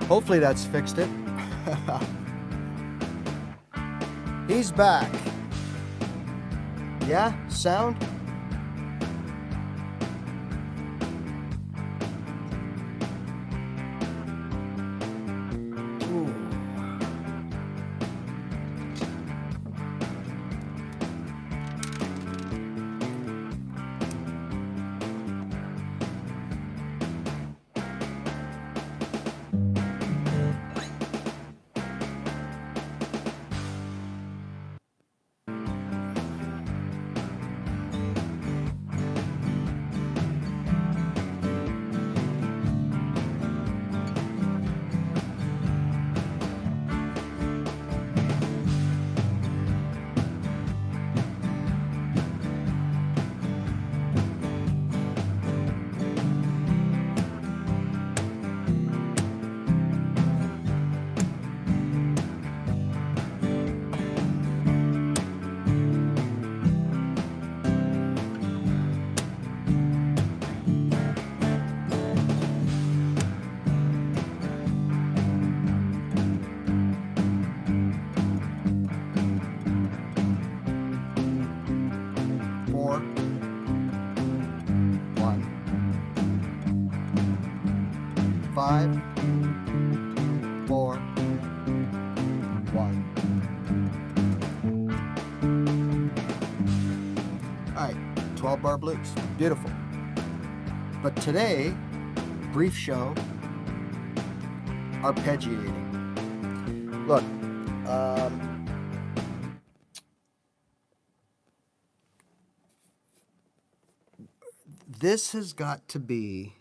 Hopefully that's fixed it. He's back. Yeah, sound? Ooh. Five, 4, 1. All right, 12 bar blues, beautiful. But today, brief show, arpeggiating. Look, this has got to be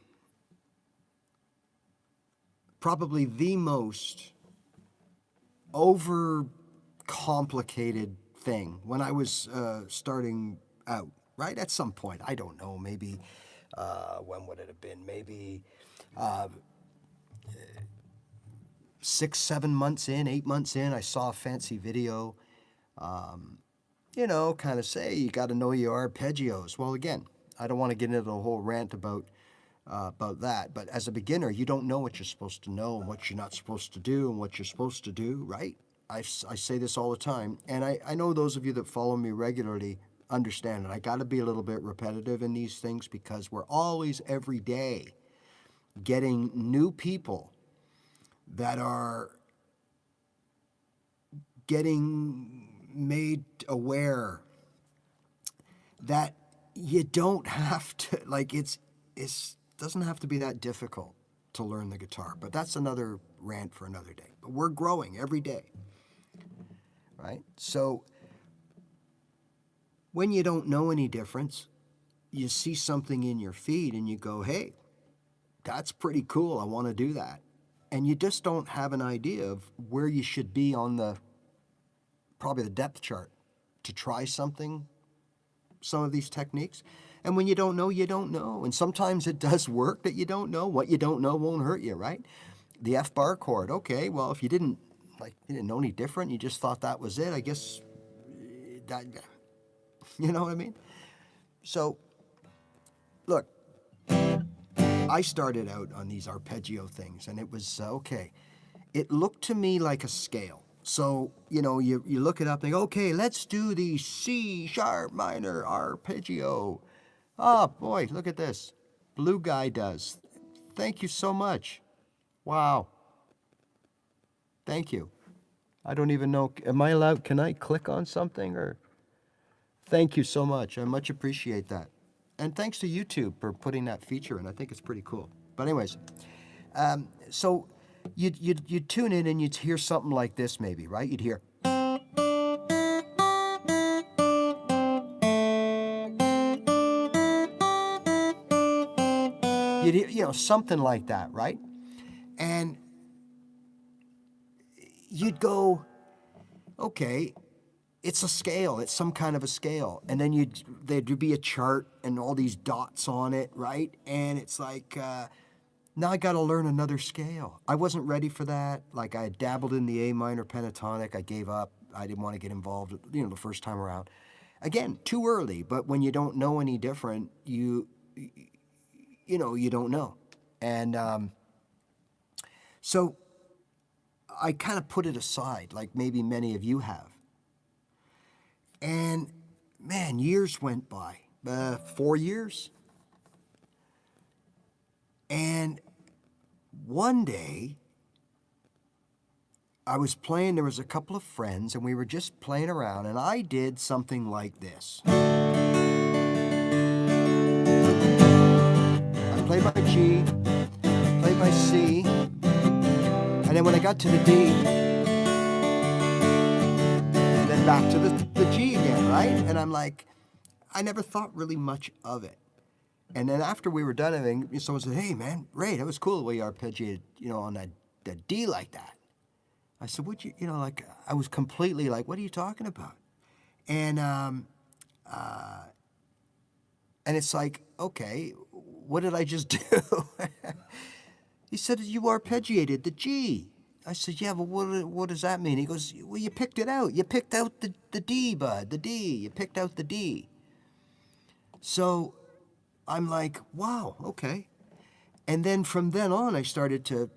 probably the most over-complicated thing when I was starting out, right? At some point, I don't know, maybe, when would it have been? Maybe 6, 7 months in, 8 months in, I saw a fancy video, you know, kind of say, you got to know your arpeggios. Well, again, I don't want to get into the whole rant about that. But as a beginner, you don't know what you're supposed to know and what you're not supposed to do and what you're supposed to do, right? I say this all the time, and I know those of you that follow me regularly understand it. I got to be a little bit repetitive in these things because we're always, every day, getting new people that are getting made aware that you don't have to, like, it's doesn't have to be that difficult to learn the guitar, but that's another rant for another day. But we're growing every day, right? So when you don't know any difference, you see something in your feed and you go, hey, that's pretty cool, I want to do that. And you just don't have an idea of where you should be on probably the depth chart to try some of these techniques. And when you don't know, you don't know. And sometimes it does work that you don't know. What you don't know won't hurt you, right? The F bar chord. Okay, well, if you didn't know any different, you just thought that was it, I guess that, you know what I mean? So, look, I started out on these arpeggio things, and it was, okay, it looked to me like a scale. So, you know, you look it up and think, okay, let's do the C sharp minor arpeggio. Oh, boy, look at this. Blue guy does. Thank you so much. Wow. Thank you. I don't even know, am I allowed, can I click on something or? Thank you so much. I much appreciate that. And thanks to YouTube for putting that feature in. I think it's pretty cool. But anyways, so you'd tune in and you'd hear something like this maybe, right? You'd hear. You'd hear, you know, something like that, right? And you'd go, okay, it's a scale. It's some kind of a scale. And then there'd be a chart and all these dots on it, right? And it's like, now I got to learn another scale. I wasn't ready for that. Like, I had dabbled in the A minor pentatonic. I gave up. I didn't want to get involved, you know, the first time around. Again, too early. But when you don't know any different, you know, you don't know. And so I kind of put it aside, like maybe many of you have. And man, years went by, 4 years. And one day, I was playing, there was a couple of friends, and we were just playing around, and I did something like this. I played my G, played my C, and then when I got to the D, then back to the G again, right? And I'm like, I never thought really much of it. And then after we were done, everything, someone said, "Hey man, Ray, that was cool the way you arpeggiated, on that D like that." I said, "Would you, like," I was completely like, "What are you talking about?" And it's like, okay, what did I just do? He said, "You arpeggiated the G." I said, "Yeah, but what does that mean?" He goes, "Well, you picked it out. You picked out the D, bud, the D. You picked out the D." So I'm like, wow, okay. And then from then on, I started to,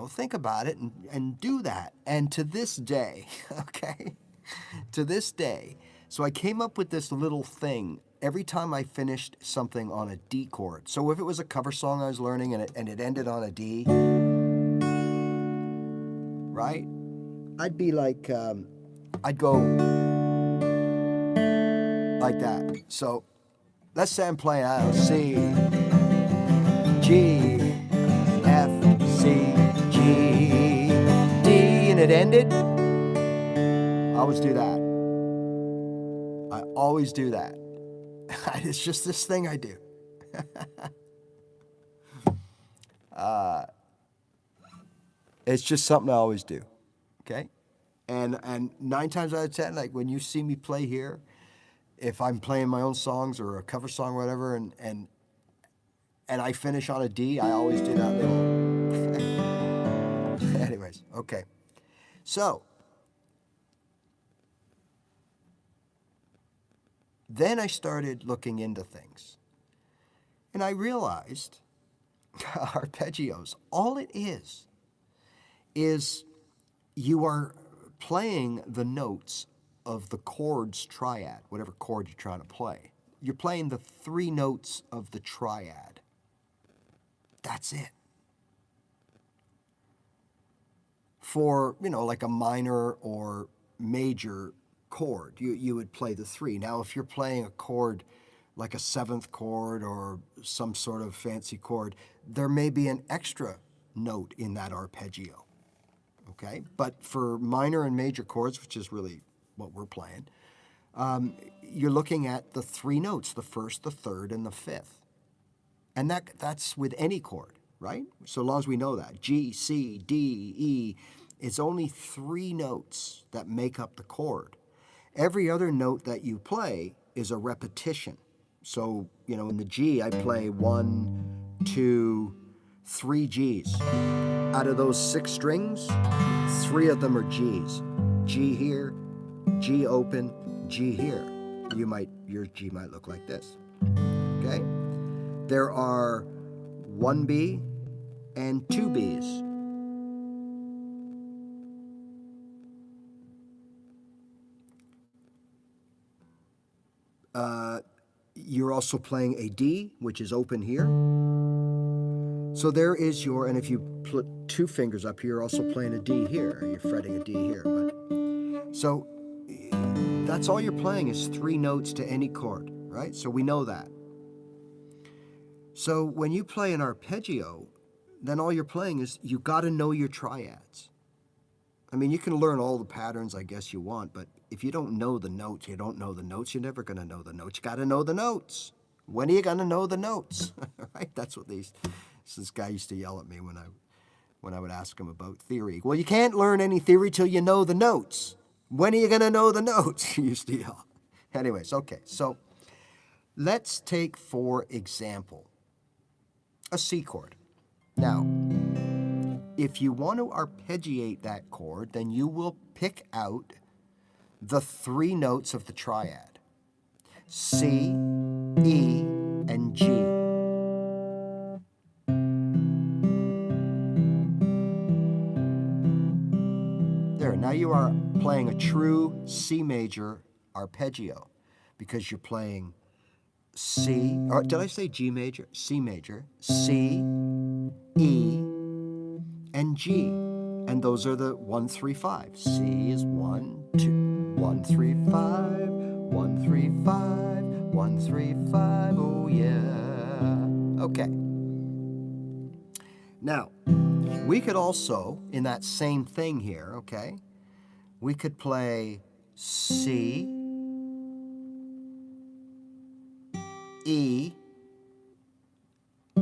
think about it and do that. And to this day, okay, to this day, so I came up with this little thing every time I finished something on a D chord. So if it was a cover song I was learning and it ended on a D, right? I'd be like, I'd go like that. So let's say I'm playing, I don't know, C, G, F, C, G, D, and it ended. I always do that. I always do that. It's just this thing I do. It's just something I always do, okay? And 9 times out of 10, like when you see me play here, if I'm playing my own songs or a cover song or whatever, and I finish on a D, I always do that little. Anyways, okay. So then I started looking into things, and I realized arpeggios, all it is you are playing the notes of the chord's triad, whatever chord you're trying to play. You're playing the 3 notes of the triad. That's it. For, like a minor or major chord, you would play the 3. Now, if you're playing a chord like a 7th chord or some sort of fancy chord, there may be an extra note in that arpeggio, okay? But for minor and major chords, which is really what we're playing, you're looking at the 3 notes, the 1st, the 3rd, and the 5th. And that's with any chord, right? So long as we know that. G, C, D, E, it's only 3 notes that make up the chord. Every other note that you play is a repetition. So, in the G, I play 1, 2, 3 Gs. Out of those 6 strings, 3 of them are Gs. G here, G open, G here. Your G might look like this, okay? There are 1 B and 2 Bs. You're also playing a D, which is open here. So there is and if you put 2 fingers up here, you're also playing a D here. You're fretting a D here. So that's all you're playing is 3 notes to any chord, right? So we know that. So when you play an arpeggio, then all you're playing is you got to know your triads. I mean, you can learn all the patterns, I guess you want, but if you don't know the notes, you don't know the notes, you're never going to know the notes. You got to know the notes. When are you going to know the notes? Right? That's what this guy used to yell at me when I would ask him about theory. Well, you can't learn any theory till you know the notes. When are you going to know the notes? He used to yell. Anyways, okay, so let's take, for example, a C chord. Now, if you want to arpeggiate that chord, then you will pick out the 3 notes of the triad, C, E, and G. you are playing a true C major arpeggio because you're playing C, or did I say G major? C major, C, E, and G. And those are the 1, 3, 5. C is 1, 2, 1, 3, 5, 1, 3, 5, 1, 3, 5, oh yeah. Okay. Now, we could also, in that same thing here, okay, we could play C, E,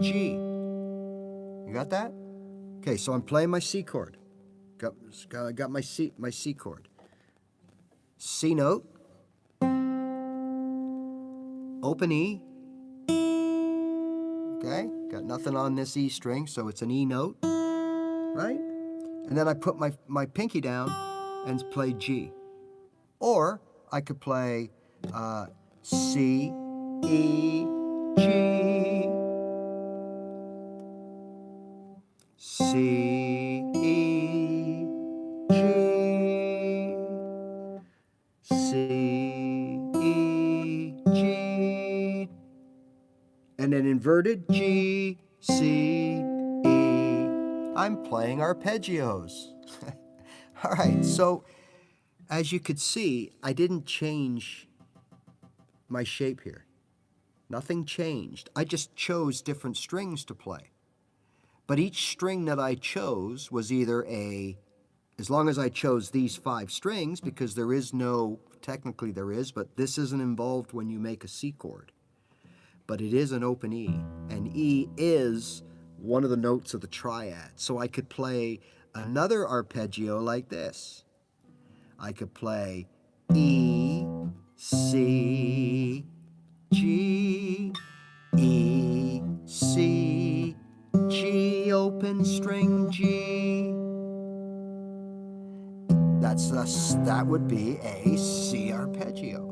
G. You got that? Okay, so I'm playing my C chord. Got my C chord. C note, open E. Okay, got nothing on this E string, so it's an E note, right? And then I put my pinky down and play G. Or I could play C, E, G, C, E, G, C, E, G, and then inverted G, C, E. I'm playing arpeggios. All right, so as you could see, I didn't change my shape here. Nothing changed. I just chose different strings to play. But each string that I chose was either as long as I chose these 5 strings, because there is no, technically there is, but this isn't involved when you make a C chord. But it is an open E, and E is one of the notes of the triad. So I could play another arpeggio like this. I could play E, C, G, E, C, G, open string G. That would be a C arpeggio.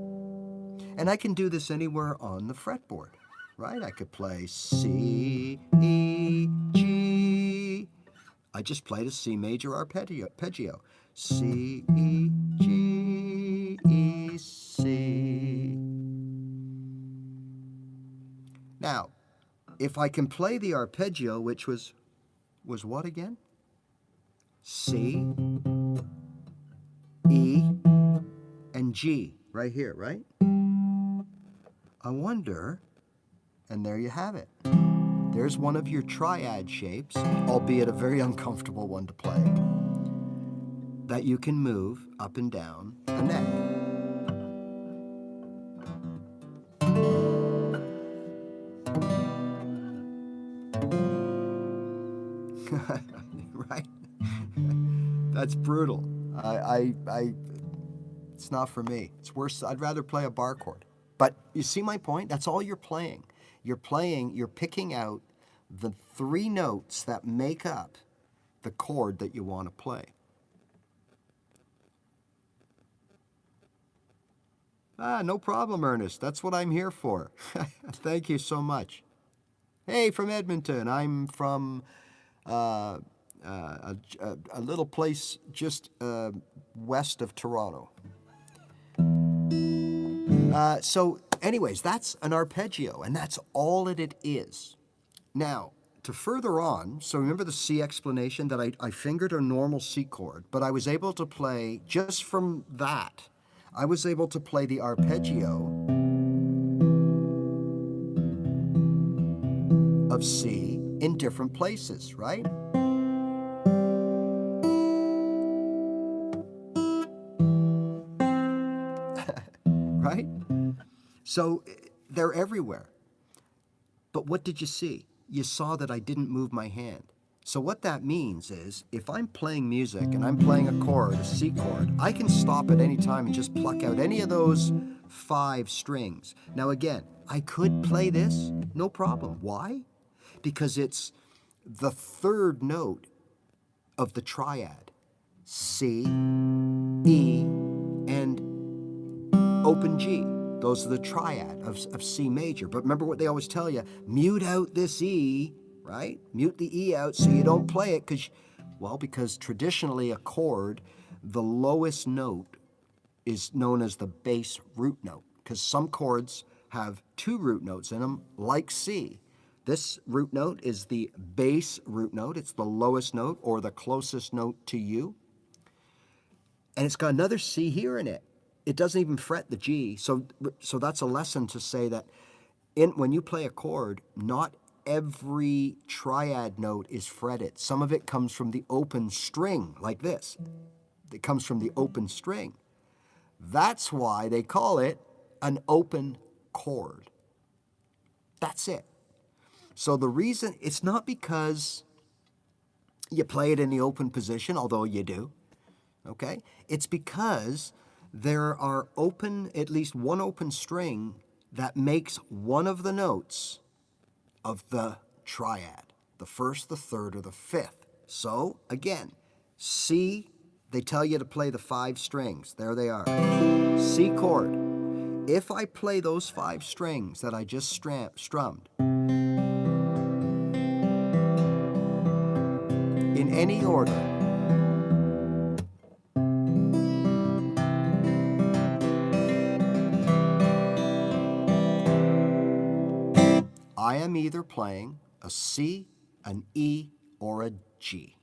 And I can do this anywhere on the fretboard, right? I could play C, E, G. I just played a C major arpeggio. C, E, G, E, C. Now, if I can play the arpeggio, which was what again? C, E, and G, right here, right? I wonder, and there you have it. There's one of your triad shapes, albeit a very uncomfortable one to play, that you can move up and down the neck. Right? That's brutal. It's not for me. It's worse. I'd rather play a bar chord. But you see my point? That's all you're playing. You're picking out the 3 notes that make up the chord that you want to play. No problem, Ernest. That's what I'm here for. Thank you so much. Hey, from Edmonton. I'm from a little place just west of Toronto. So anyways, that's an arpeggio, and that's all that it is. Now, to further on, so remember the C explanation that I fingered a normal C chord, but I was able to play, just from that, I was able to play the arpeggio of C in different places, right? Right? So they're everywhere. But what did you see? You saw that I didn't move my hand. So what that means is, if I'm playing music and I'm playing a chord, a C chord, I can stop at any time and just pluck out any of those 5 strings. Now again, I could play this, no problem. Why? Because it's the 3rd note of the triad. C, E, and open G. Those are the triad of C major. But remember what they always tell you, mute out this E, right? Mute the E out so you don't play it because traditionally a chord the lowest note is known as the bass root note, because some chords have 2 root notes in them, like C. This root note is the bass root note. It's the lowest note or the closest note to you. And it's got another C here in it. It doesn't even fret the G. So that's a lesson to say that when you play a chord, not every triad note is fretted. Some of it comes from the open string, like this. It comes from the open string. That's why they call it an open chord. That's it. So the reason, it's not because you play it in the open position, although you do, okay? It's because there are at least one open string that makes one of the notes of the triad, the first, the third, or the fifth. So again, C, they tell you to play the 5 strings. There they are. C chord. If I play those 5 strings that I just strummed in any order, I am either playing a C, an E, or a G.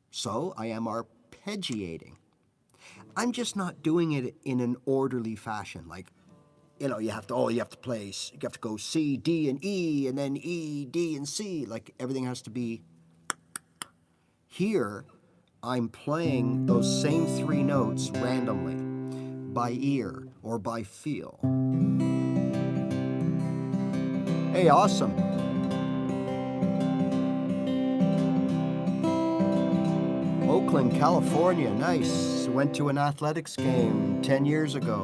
So I am arpeggiating. I'm just not doing it in an orderly fashion. Like, you have to go C, D, and E, and then E, D, and C. Like everything has to be. Here, I'm playing those same 3 notes randomly, by ear or by feel. Hey, awesome. Oakland, California, nice. Went to an athletics game 10 years ago.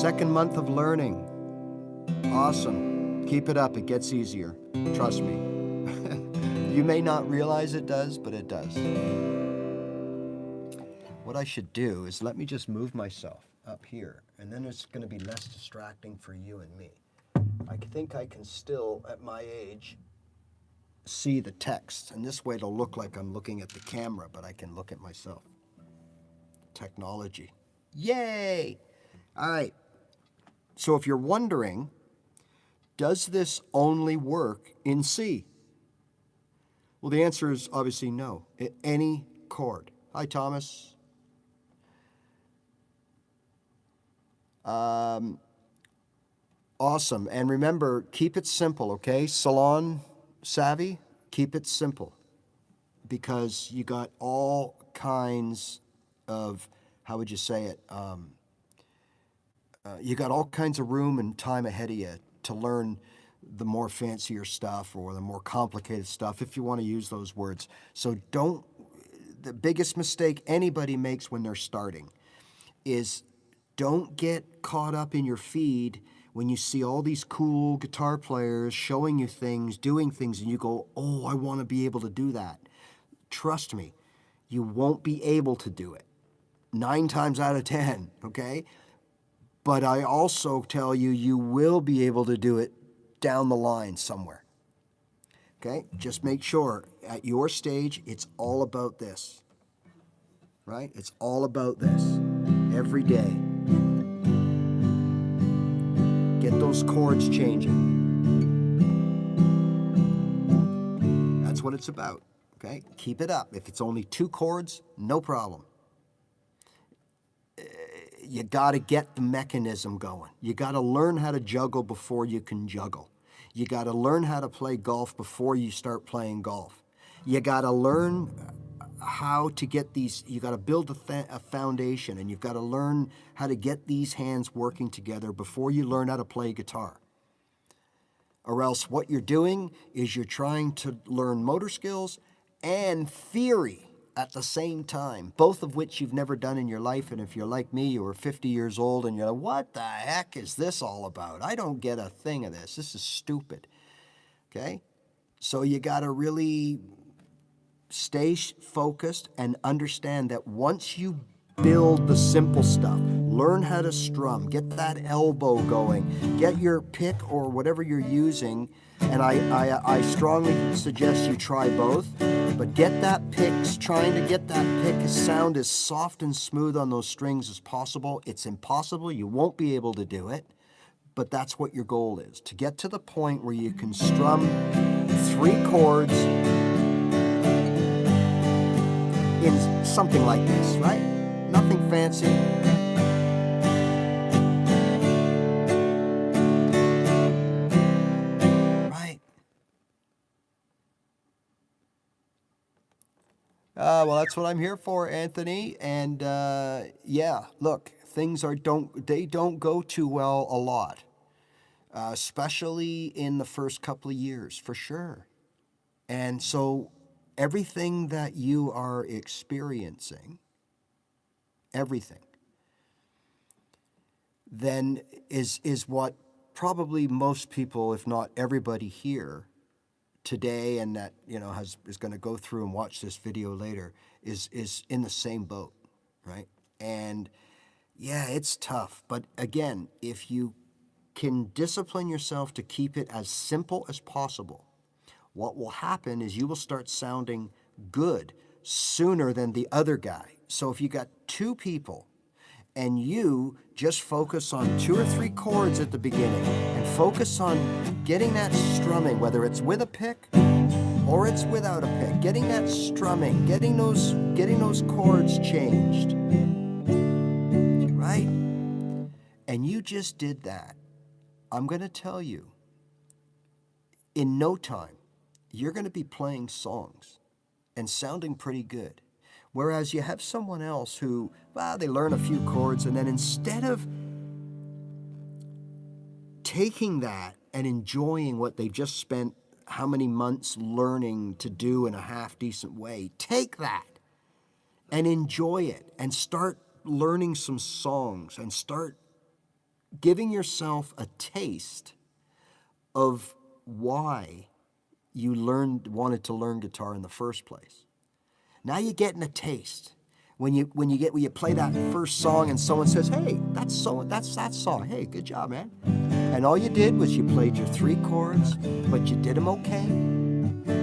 2nd month of learning. Awesome. Keep it up, it gets easier. Trust me. You may not realize it does, but it does. What I should do is let me just move myself up here, and then it's going to be less distracting for you and me. I think I can still, at my age, see the text, and this way it'll look like I'm looking at the camera, but I can look at myself. Technology. Yay! All right. So if you're wondering, does this only work in C? Well, the answer is obviously no. Any chord. Hi, Thomas. Awesome. And remember, keep it simple, okay? Salon savvy, keep it simple. Because you got all kinds of, how would you say it? You got all kinds of room and time ahead of you to learn the more fancier stuff or the more complicated stuff, if you want to use those words. So the biggest mistake anybody makes when they're starting is don't get caught up in your feed when you see all these cool guitar players showing you things, doing things, and you go, oh, I want to be able to do that. Trust me, you won't be able to do it 9 times out of 10, okay? But I also tell you, you will be able to do it down the line somewhere. Okay? Just make sure at your stage, it's all about this. Right? It's all about this. Every day. Get those chords changing. That's what it's about. Okay? Keep it up. If it's only 2 chords, no problem. You got to get the mechanism going. You got to learn how to juggle before you can juggle. You got to learn how to play golf before you start playing golf. You got to learn how to get these, you got to build a foundation, and you've got to learn how to get these hands working together before you learn how to play guitar. Or else what you're doing is you're trying to learn motor skills and theory at the same time, both of which you've never done in your life. And if you're like me, you were 50 years old and you're like, what the heck is this all about? I don't get a thing of this. This is stupid. Okay? So you got to really stay focused and understand that once you build the simple stuff. Learn how to strum. Get that elbow going. Get your pick or whatever you're using. And I strongly suggest you try both. But get that pick, trying to get that pick sound as soft and smooth on those strings as possible. It's impossible. You won't be able to do it. But that's what your goal is, to get to the point where you can strum 3 chords in something like this, right? Nothing fancy. Right. Well, that's what I'm here for, Anthony. And yeah, look, things don't go too well a lot, especially in the first couple of years, for sure. And so everything that you are experiencing, everything, then is what probably most people, if not everybody here today, and that is going to go through and watch this video later, is in the same boat, right? And yeah, it's tough. But again, if you can discipline yourself to keep it as simple as possible, what will happen is you will start sounding good sooner than the other guy. So if you got 2 people and you just focus on 2 or 3 chords at the beginning and focus on getting that strumming, whether it's with a pick or it's without a pick, getting that strumming, getting those chords changed, right? And you just did that. I'm going to tell you, in no time, you're going to be playing songs and sounding pretty good. Whereas you have someone else who, well, they learn a few chords, and then instead of taking that and enjoying what they've just spent how many months learning to do in a half-decent way, take that and enjoy it and start learning some songs and start giving yourself a taste of why you wanted to learn guitar in the first place. Now you're getting a taste. When you play that first song and someone says, "Hey, that's that song. Hey, good job, man." And all you did was you played your 3 chords, but you did them okay.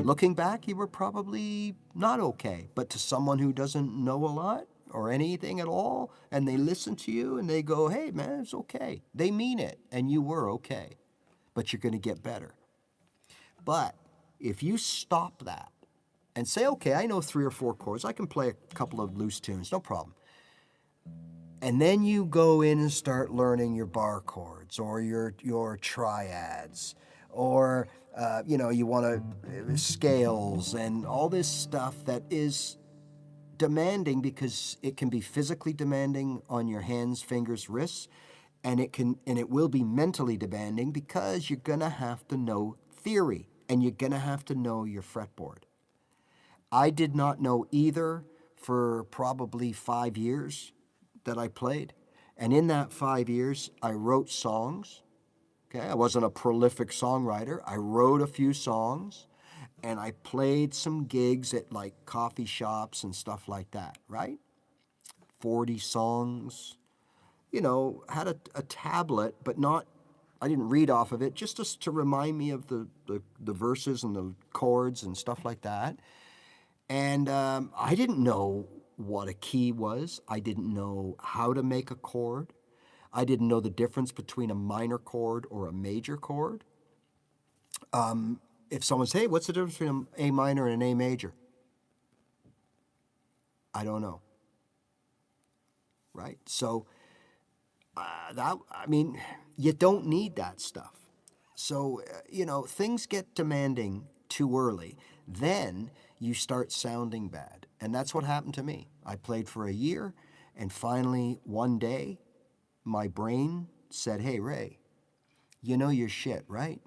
Looking back, you were probably not okay. But to someone who doesn't know a lot or anything at all, and they listen to you and they go, "Hey, man, it's okay." They mean it, and you were okay. But you're going to get better. But if you stop that and say, "Okay, I know 3 or 4 chords. I can play a couple of loose tunes, no problem." And then you go in and start learning your bar chords or your triads, or you want to scales and all this stuff that is demanding, because it can be physically demanding on your hands, fingers, wrists, and it will be mentally demanding, because you're gonna have to know theory and you're gonna have to know your fretboard. I did not know either for probably 5 years that I played. And in that 5 years, I wrote songs. Okay, I wasn't a prolific songwriter. I wrote a few songs, and I played some gigs at like coffee shops and stuff like that, right? 40 songs. Had a tablet, but I didn't read off of it, just to remind me of the verses and the chords and stuff like that. And I didn't know what a key was. I didn't know how to make a chord. I didn't know the difference between a minor chord or a major chord. If someone says, "Hey, what's the difference between an A minor and an A major?" I don't know. Right? So, you don't need that stuff. So, things get demanding too early. Then you start sounding bad. And that's what happened to me. I played for a year, and finally, one day, my brain said, "Hey, Ray, you know your shit, right?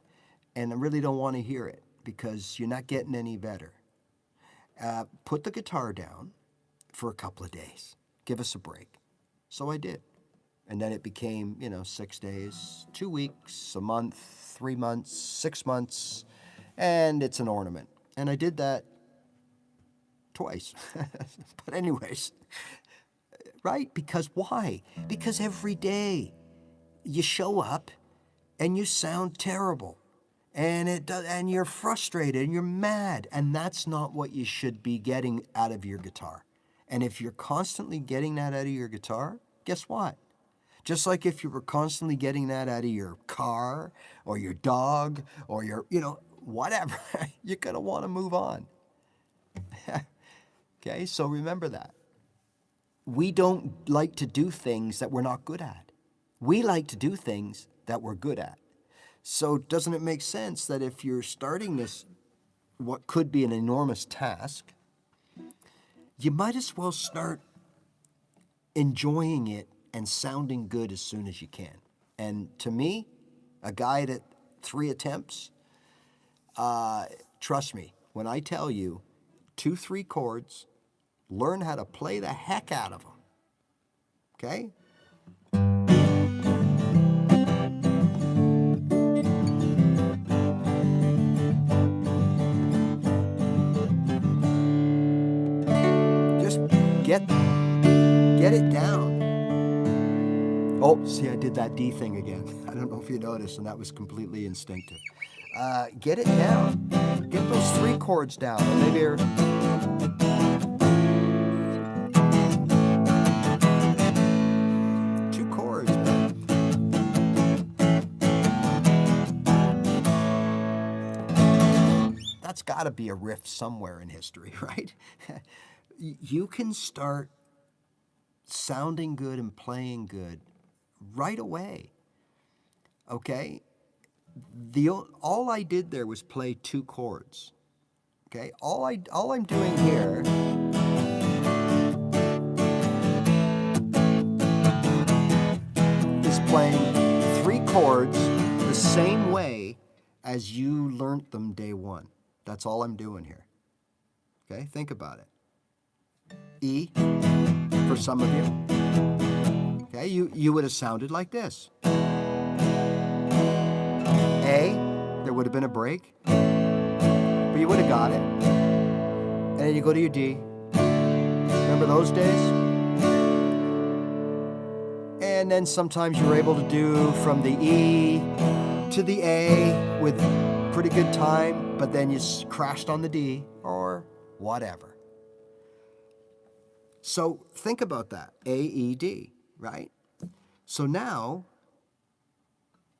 And I really don't want to hear it, because you're not getting any better. Put the guitar down for a couple of days. Give us a break." So I did. And then it became, 6 days, 2 weeks, a month, 3 months, 6 months, and it's an ornament. And I did that twice. But anyways, right? Because why? Because every day you show up and you sound terrible. And you're frustrated and you're mad, and that's not what you should be getting out of your guitar. And if you're constantly getting that out of your guitar, guess what? Just like if you were constantly getting that out of your car or your dog or your, whatever, you're going to want to move on. Okay, so remember that. We don't like to do things that we're not good at. We like to do things that we're good at. So doesn't it make sense that if you're starting this, what could be an enormous task, you might as well start enjoying it and sounding good as soon as you can. And to me, a guide at 3 attempts, trust me, when I tell you 2, 3 chords, learn how to play the heck out of them. Okay? Get it down. Oh, see, I did that D thing again. I don't know if you noticed, and that was completely instinctive. Get it down. Get those 3 chords down. Or maybe you're... 2 chords, man. That's got to be a riff somewhere in history, right? You can start sounding good and playing good right away. Okay? All I did there was play 2 chords. Okay? All I'm doing here is playing 3 chords the same way as you learned them day 1. That's all I'm doing here. Okay? Think about it. E for some of you. Okay, you would have sounded like this. A, there would have been a break, but you would have got it. And then you go to your D. Remember those days? And then sometimes you were able to do from the E to the A with pretty good time, but then you crashed on the D or whatever. So think about that, A, E, D, right? So now,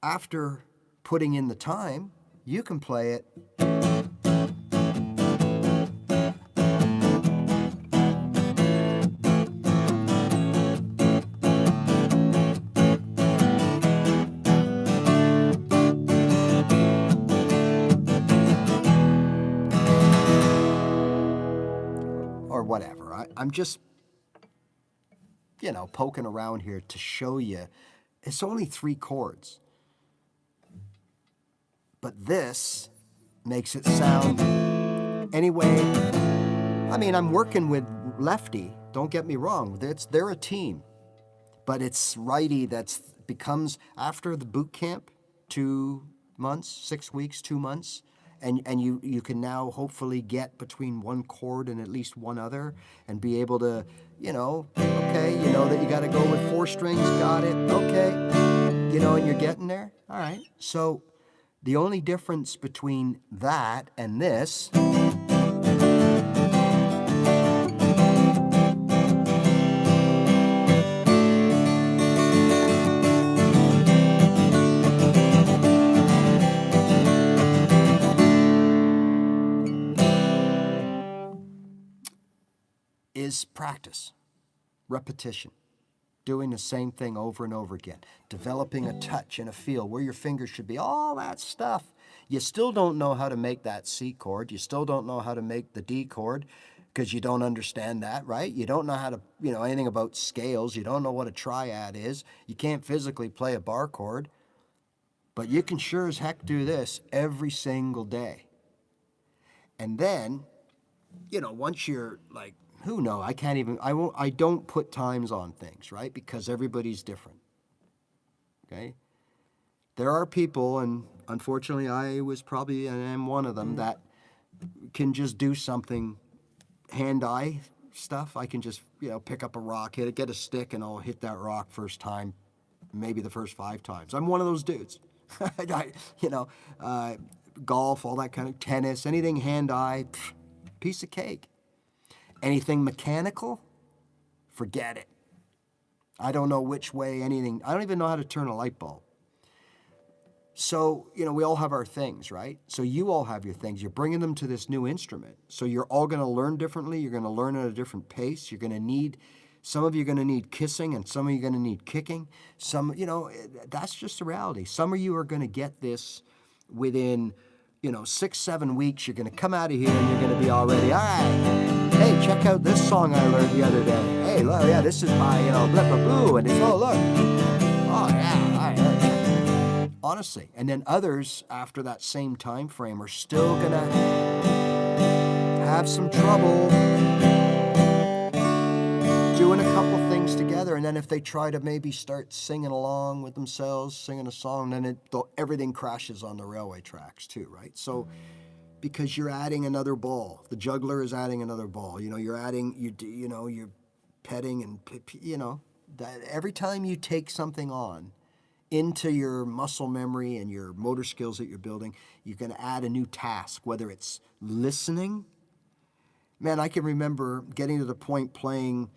after putting in the time, you can play it. Or whatever. I'm just poking around here to show you it's only 3 chords. But this makes it sound anyway. I mean, I'm working with lefty, don't get me wrong. They're a team. But it's righty becomes after the boot camp, 2 months, 6 weeks, 2 months. And you can now hopefully get between 1 chord and at least 1 other and be able to, okay, that you got to go with 4 strings, got it, okay, and you're getting there. All right. So the only difference between that and this is practice, repetition, doing the same thing over and over again, developing a touch and a feel where your fingers should be, all that stuff. You still don't know how to make that C chord. You still don't know how to make the D chord because you don't understand that, right? You don't know how to, anything about scales. You don't know what a triad is. You can't physically play a bar chord, but you can sure as heck do this every single day. And then, once you're like, who knows? I don't put times on things, right? Because everybody's different. Okay? There are people, and unfortunately I was probably, and I'm one of them, that can just do something hand-eye stuff. I can just, pick up a rock, hit it, get a stick, and I'll hit that rock first time, maybe the first 5 times. I'm one of those dudes. Golf, all that kind of tennis, anything hand-eye, piece of cake. Anything mechanical, forget it. I don't know which way anything, I don't even know how to turn a light bulb. So, we all have our things, right? So you all have your things. You're bringing them to this new instrument. So you're all going to learn differently. You're going to learn at a different pace. You're going to need, some of you are going to need kissing and some of you are going to need kicking. Some, that's just the reality. Some of you are going to get this within, 6-7 weeks. You're going to come out of here and you're going to be all ready. All right. Hey, check out this song I learned the other day. Hey, look, yeah, this is my, blah, blah, blah. And it's, oh, look. Oh, yeah, all right. Honestly. And then others, after that same time frame, are still going to have some trouble doing a couple things together. And then if they try to maybe start singing along with themselves, singing a song, then everything crashes on the railway tracks too, right? So because you're adding another ball. The juggler is adding another ball. You're adding, you're petting and, that every time you take something on into your muscle memory and your motor skills that you're building, you're going to add a new task, whether it's listening. Man, I can remember getting to the point playing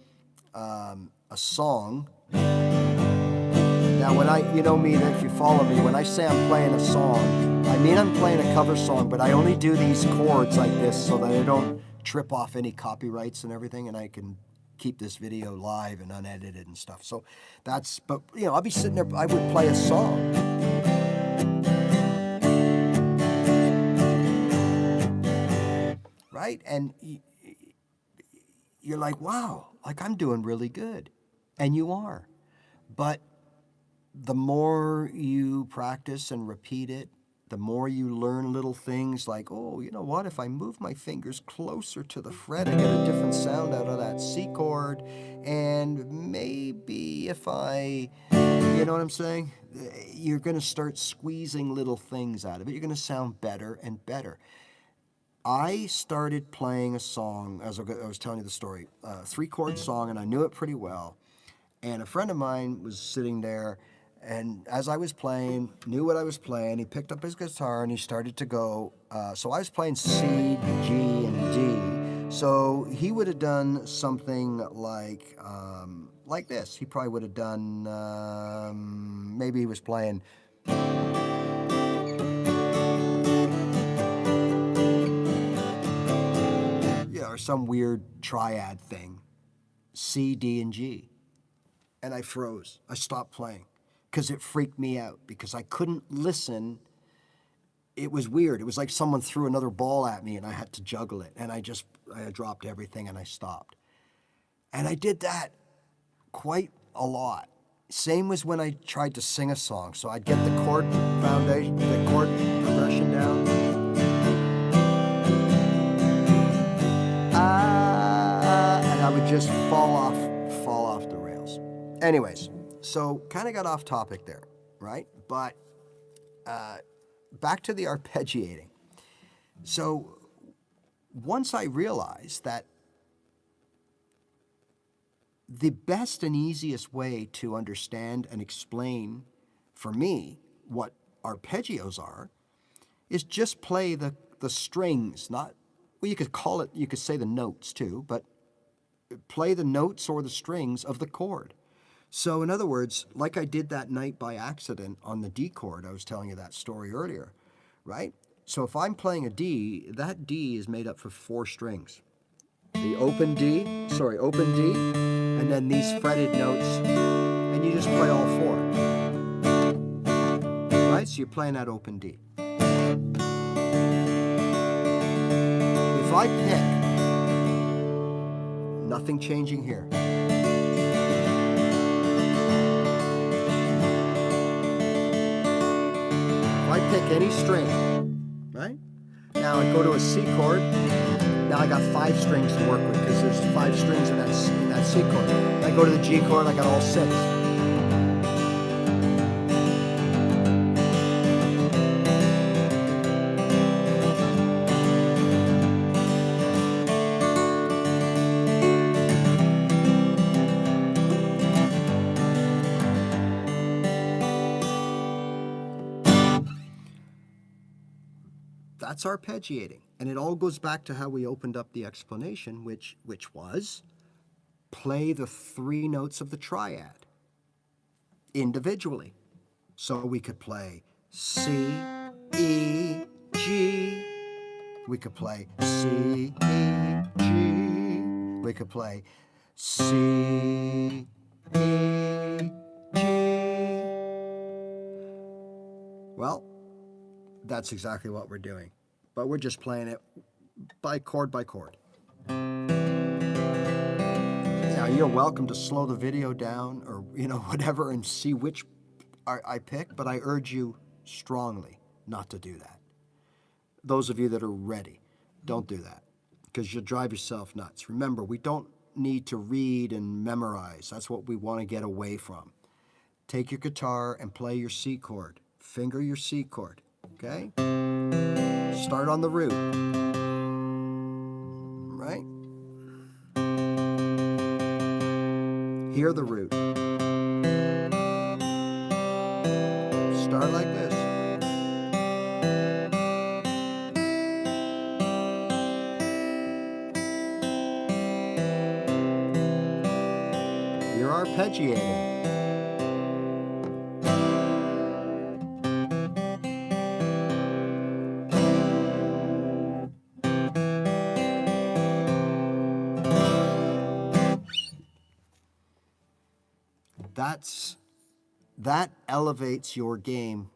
a song. Now, when me, that if you follow me, when I say I'm playing a song, I mean I'm playing a cover song, but I only do these chords like this so that I don't trip off any copyrights and everything, and I can keep this video live and unedited and stuff. So but I'll be sitting there, I would play a song. Right? And you're like, wow, like I'm doing really good. And you are. But the more you practice and repeat it, the more you learn little things like, oh, you know what? If I move my fingers closer to the fret, I get a different sound out of that C chord. And maybe if you know what I'm saying? You're going to start squeezing little things out of it. You're going to sound better and better. I started playing a song, as I was telling you the story, a 3-chord song, and I knew it pretty well. And a friend of mine was sitting there, and as I was playing, knew what I was playing, he picked up his guitar and he started to go, so I was playing C, G, and D. So he would have done something like this. He probably would have done, maybe he was playing, or some weird triad thing, C, D, and G. And I froze. I stopped playing because it freaked me out because I couldn't listen. It was weird. It was like someone threw another ball at me and I had to juggle it. And I dropped everything and I stopped. And I did that quite a lot. Same as when I tried to sing a song. So I'd get the chord foundation, the chord progression down. And I would just fall off the rails. Anyways, so kind of got off topic there, right? But back to the arpeggiating. So once I realized that the best and easiest way to understand and explain for me what arpeggios are is just play the strings, not, well, you could say the notes too, but play the notes or the strings of the chord. So in other words, like I did that night by accident on the D chord, I was telling you that story earlier, right? So if I'm playing a D, that D is made up for 4 strings. The open D, and then these fretted notes, and you just play all 4. Right? So you're playing that open D. If I pick, nothing changing here. If I pick any string, right? Now I go to a C chord. Now I got 5 strings to work with because there's 5 strings in that C chord. I go to the G chord, I got all 6. That's arpeggiating. And it all goes back to how we opened up the explanation, which was play the 3 notes of the triad individually. So we could play C, E, G. We could play C, E, G. We could play C, E, G. Well, that's exactly what we're doing. But we're just playing it by chord by chord. Now, you're welcome to slow the video down or, whatever and see which I pick, but I urge you strongly not to do that. Those of you that are ready, don't do that because you'll drive yourself nuts. Remember, we don't need to read and memorize. That's what we want to get away from. Take your guitar and play your C chord. Finger your C chord, okay? Start on the root, right? Hear the root. Start like this. You're arpeggiating. That elevates your game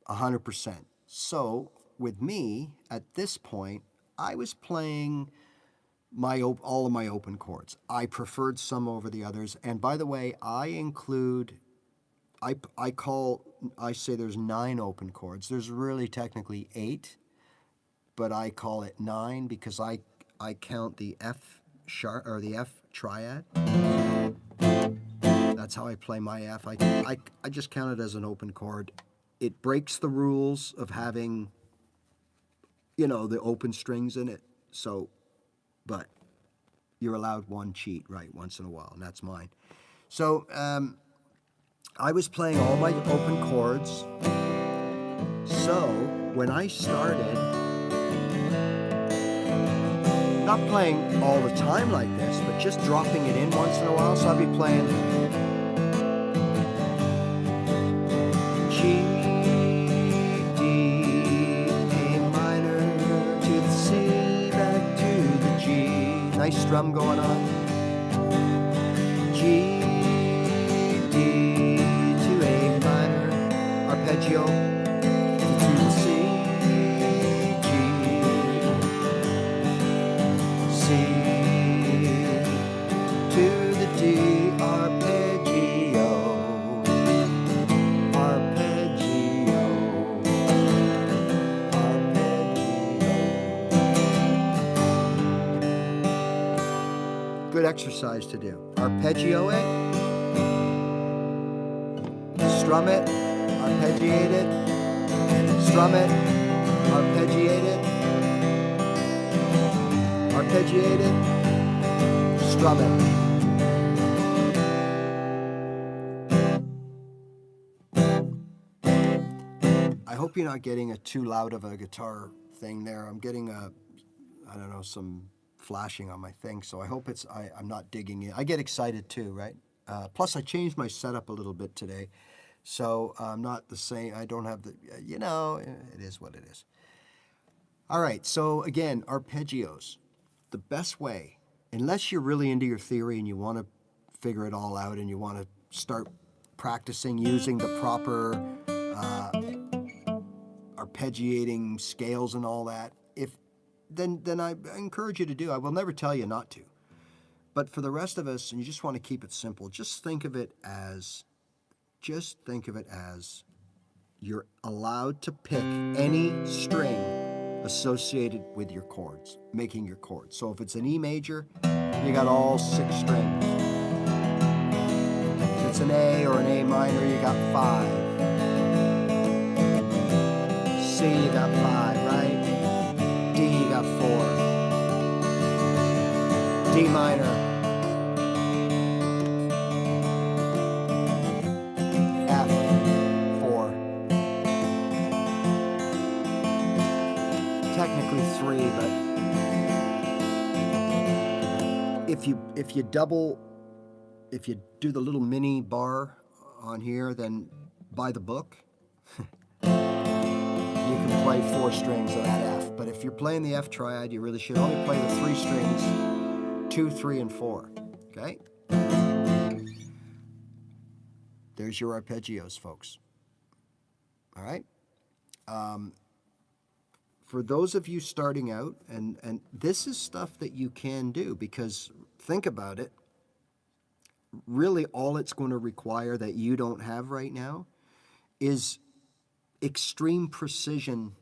100%. So with me, at this point, I was playing all of my open chords. I preferred some over the others. And by the way, I say there's 9 open chords. There's really technically 8, but I call it 9 because I count the F sharp or the F triad. That's how I play my F. I just count it as an open chord. It breaks the rules of having, the open strings in it. So, but you're allowed one cheat, right, once in a while, and that's mine. So I was playing all my open chords. So when I started, not playing all the time like this, but just dropping it in once in a while, so I'd be playing G, D, A minor, to the C, back to the G. Nice strum going on. G, D, to A minor, arpeggio, to the C, G, C, to the D, arpeggio. Good exercise to do. Arpeggio it, strum it, arpeggiate it, strum it, arpeggiate it, arpeggiate it, strum it. I hope you're not getting too loud of a guitar thing there. I'm getting some flashing on my thing, so I hope I'm not digging in. I get excited too, right? Plus I changed my setup a little bit today, so I'm not the same. I don't have the, it is what it is. All right, so again, arpeggios. The best way, unless you're really into your theory and you want to figure it all out and you want to start practicing using the proper arpeggiating scales and all that, then I encourage you to do. I will never tell you not to. But for the rest of us, and you just want to keep it simple, just think of it as you're allowed to pick any string associated with your chords, making your chords. So if it's an E major, you got all 6 strings. If it's an A or an A minor, you got 5. C, you got 5, right? D, you got 4. D minor. F, 4. if you do the little mini bar on here, then buy the book. You can play 4 strings of that F. But if you're playing the F triad, you really should only play the 3 strings, 2, 3, and 4. Okay? There's your arpeggios, folks. All right? For those of you starting out, and this is stuff that you can do, because think about it, really all it's going to require that you don't have right now is extreme precision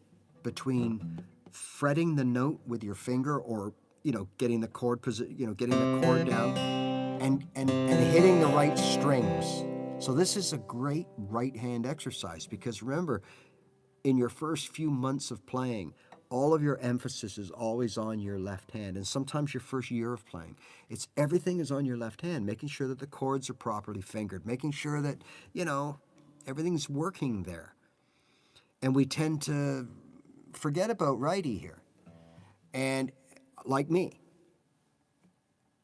between fretting the note with your finger, or getting the chord getting the chord down, and hitting the right strings. So this is a great right hand exercise, because remember, in your first few months of playing, all of your emphasis is always on your left hand. And sometimes your first year of playing, everything is on your left hand, making sure that the chords are properly fingered, making sure that, everything's working there. And we tend to forget about righty here. And like me.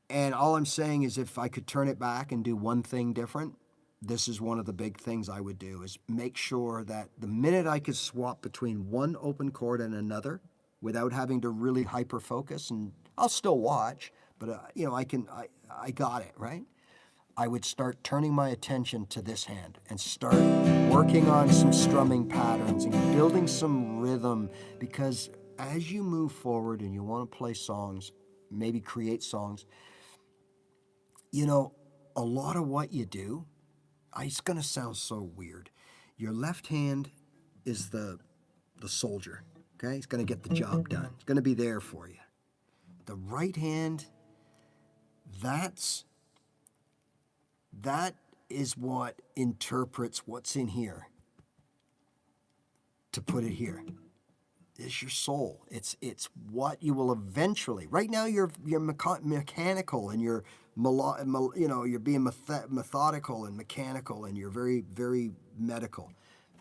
And all I'm saying is, if I could turn it back and do one thing different, this is one of the big things I would do, is make sure that the minute I could swap between one open chord and another without having to really hyper focus, and I'll still watch, but I got it, right? I would start turning my attention to this hand and start working on some strumming patterns and building some rhythm, because as you move forward and you want to play songs, maybe create songs, a lot of what you do, it's going to sound so weird. Your left hand is the soldier, okay? It's going to get the job done. It's going to be there for you. The right hand, that is what interprets what's in here to put it here. It's your soul. It's what you will eventually. Right now you're mechanical, and you're you're being methodical and mechanical, and you're very, very medical.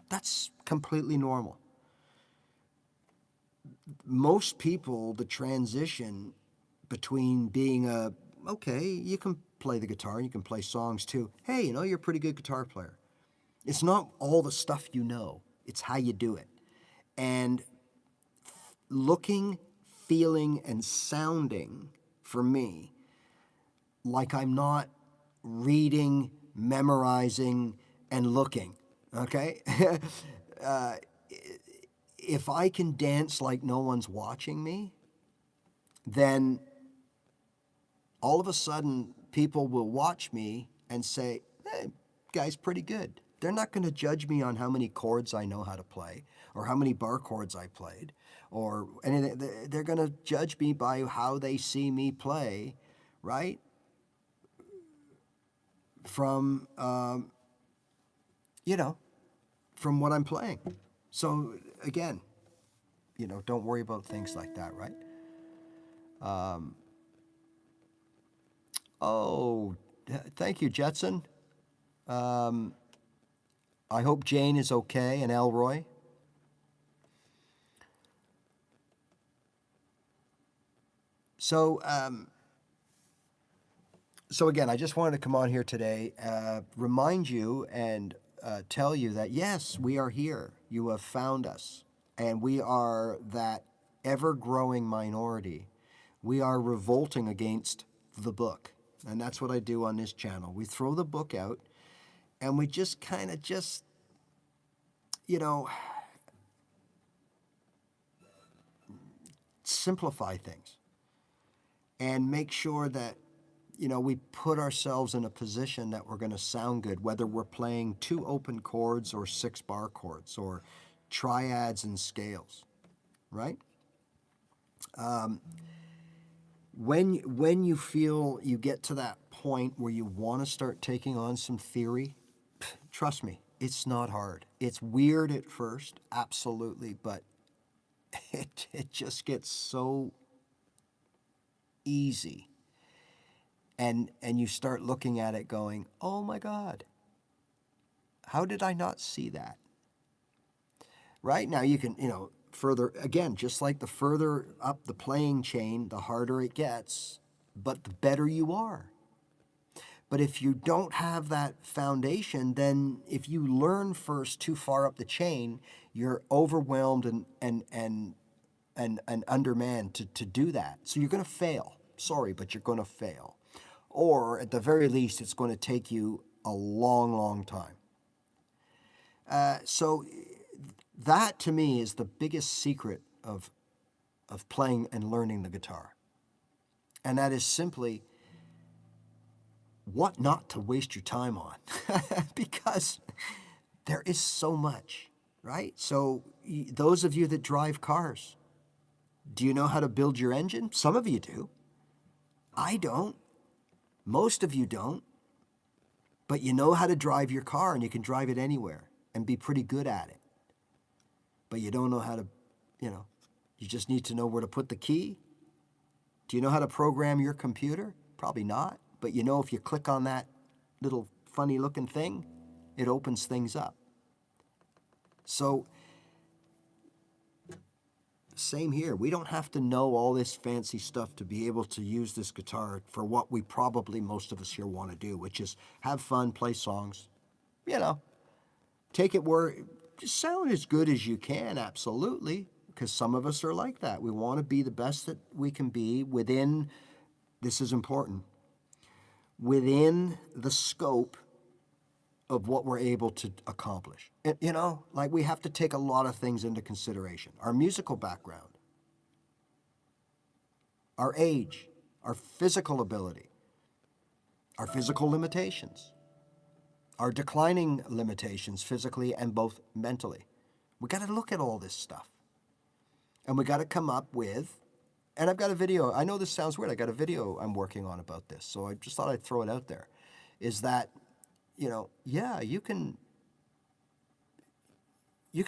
That's completely normal. Most people, the transition between being okay, you can play the guitar, you can play songs too. Hey, you're a pretty good guitar player. It's not all the stuff it's how you do it. And looking, feeling, and sounding, for me, like I'm not reading, memorizing, and looking, okay? If I can dance like no one's watching me, then all of a sudden people will watch me and say, hey, guy's pretty good. They're not going to judge me on how many chords I know how to play, or how many bar chords I played, or anything. They're going to judge me by how they see me play, right? From, from what I'm playing. So again, don't worry about things like that, right? Thank you, Jetson. I hope Jane is okay, and Elroy. So again, I just wanted to come on here today, remind you and tell you that, yes, we are here. You have found us, and we are that ever-growing minority. We are revolting against the book, and that's what I do on this channel. We throw the book out, and we just kind of simplify things and make sure that, we put ourselves in a position that we're going to sound good, whether we're playing 2 open chords or 6 bar chords or triads and scales, right? When you feel you get to that point where you want to start taking on some theory, trust me, it's not hard. It's weird at first, absolutely, but it just gets so easy. And you start looking at it going, oh my God, how did I not see that? Right? Now you can, further, again, just like the further up the playing chain, the harder it gets, but the better you are. But if you don't have that foundation, then if you learn first too far up the chain, you're overwhelmed and undermanned to do that. So you're going to fail. Sorry, but you're going to fail. Or at the very least, it's going to take you a long, long time. So that to me is the biggest secret of playing and learning the guitar. And that is simply what not to waste your time on. Because there is so much, right? So those of you that drive cars, do you know how to build your engine? Some of you do. I don't. Most of you don't. But you know how to drive your car, and you can drive it anywhere and be pretty good at it. But you don't know how to, you just need to know where to put the key. Do you know how to program your computer? Probably not. But if you click on that little funny looking thing, it opens things up. So, same here. We don't have to know all this fancy stuff to be able to use this guitar for what we probably most of us here want to do, which is have fun, play songs, take it where, just sound as good as you can, absolutely, because some of us are like that. We want to be the best that we can be within, this is important, within the scope of what we're able to accomplish. Like we have to take a lot of things into consideration. Our musical background, our age, our physical ability, our physical limitations, our declining limitations physically and both mentally. We got to look at all this stuff. And we got to come up with, and I've got a video, I know this sounds weird, I got a video I'm working on about this, so I just thought I'd throw it out there, is that, yeah, you could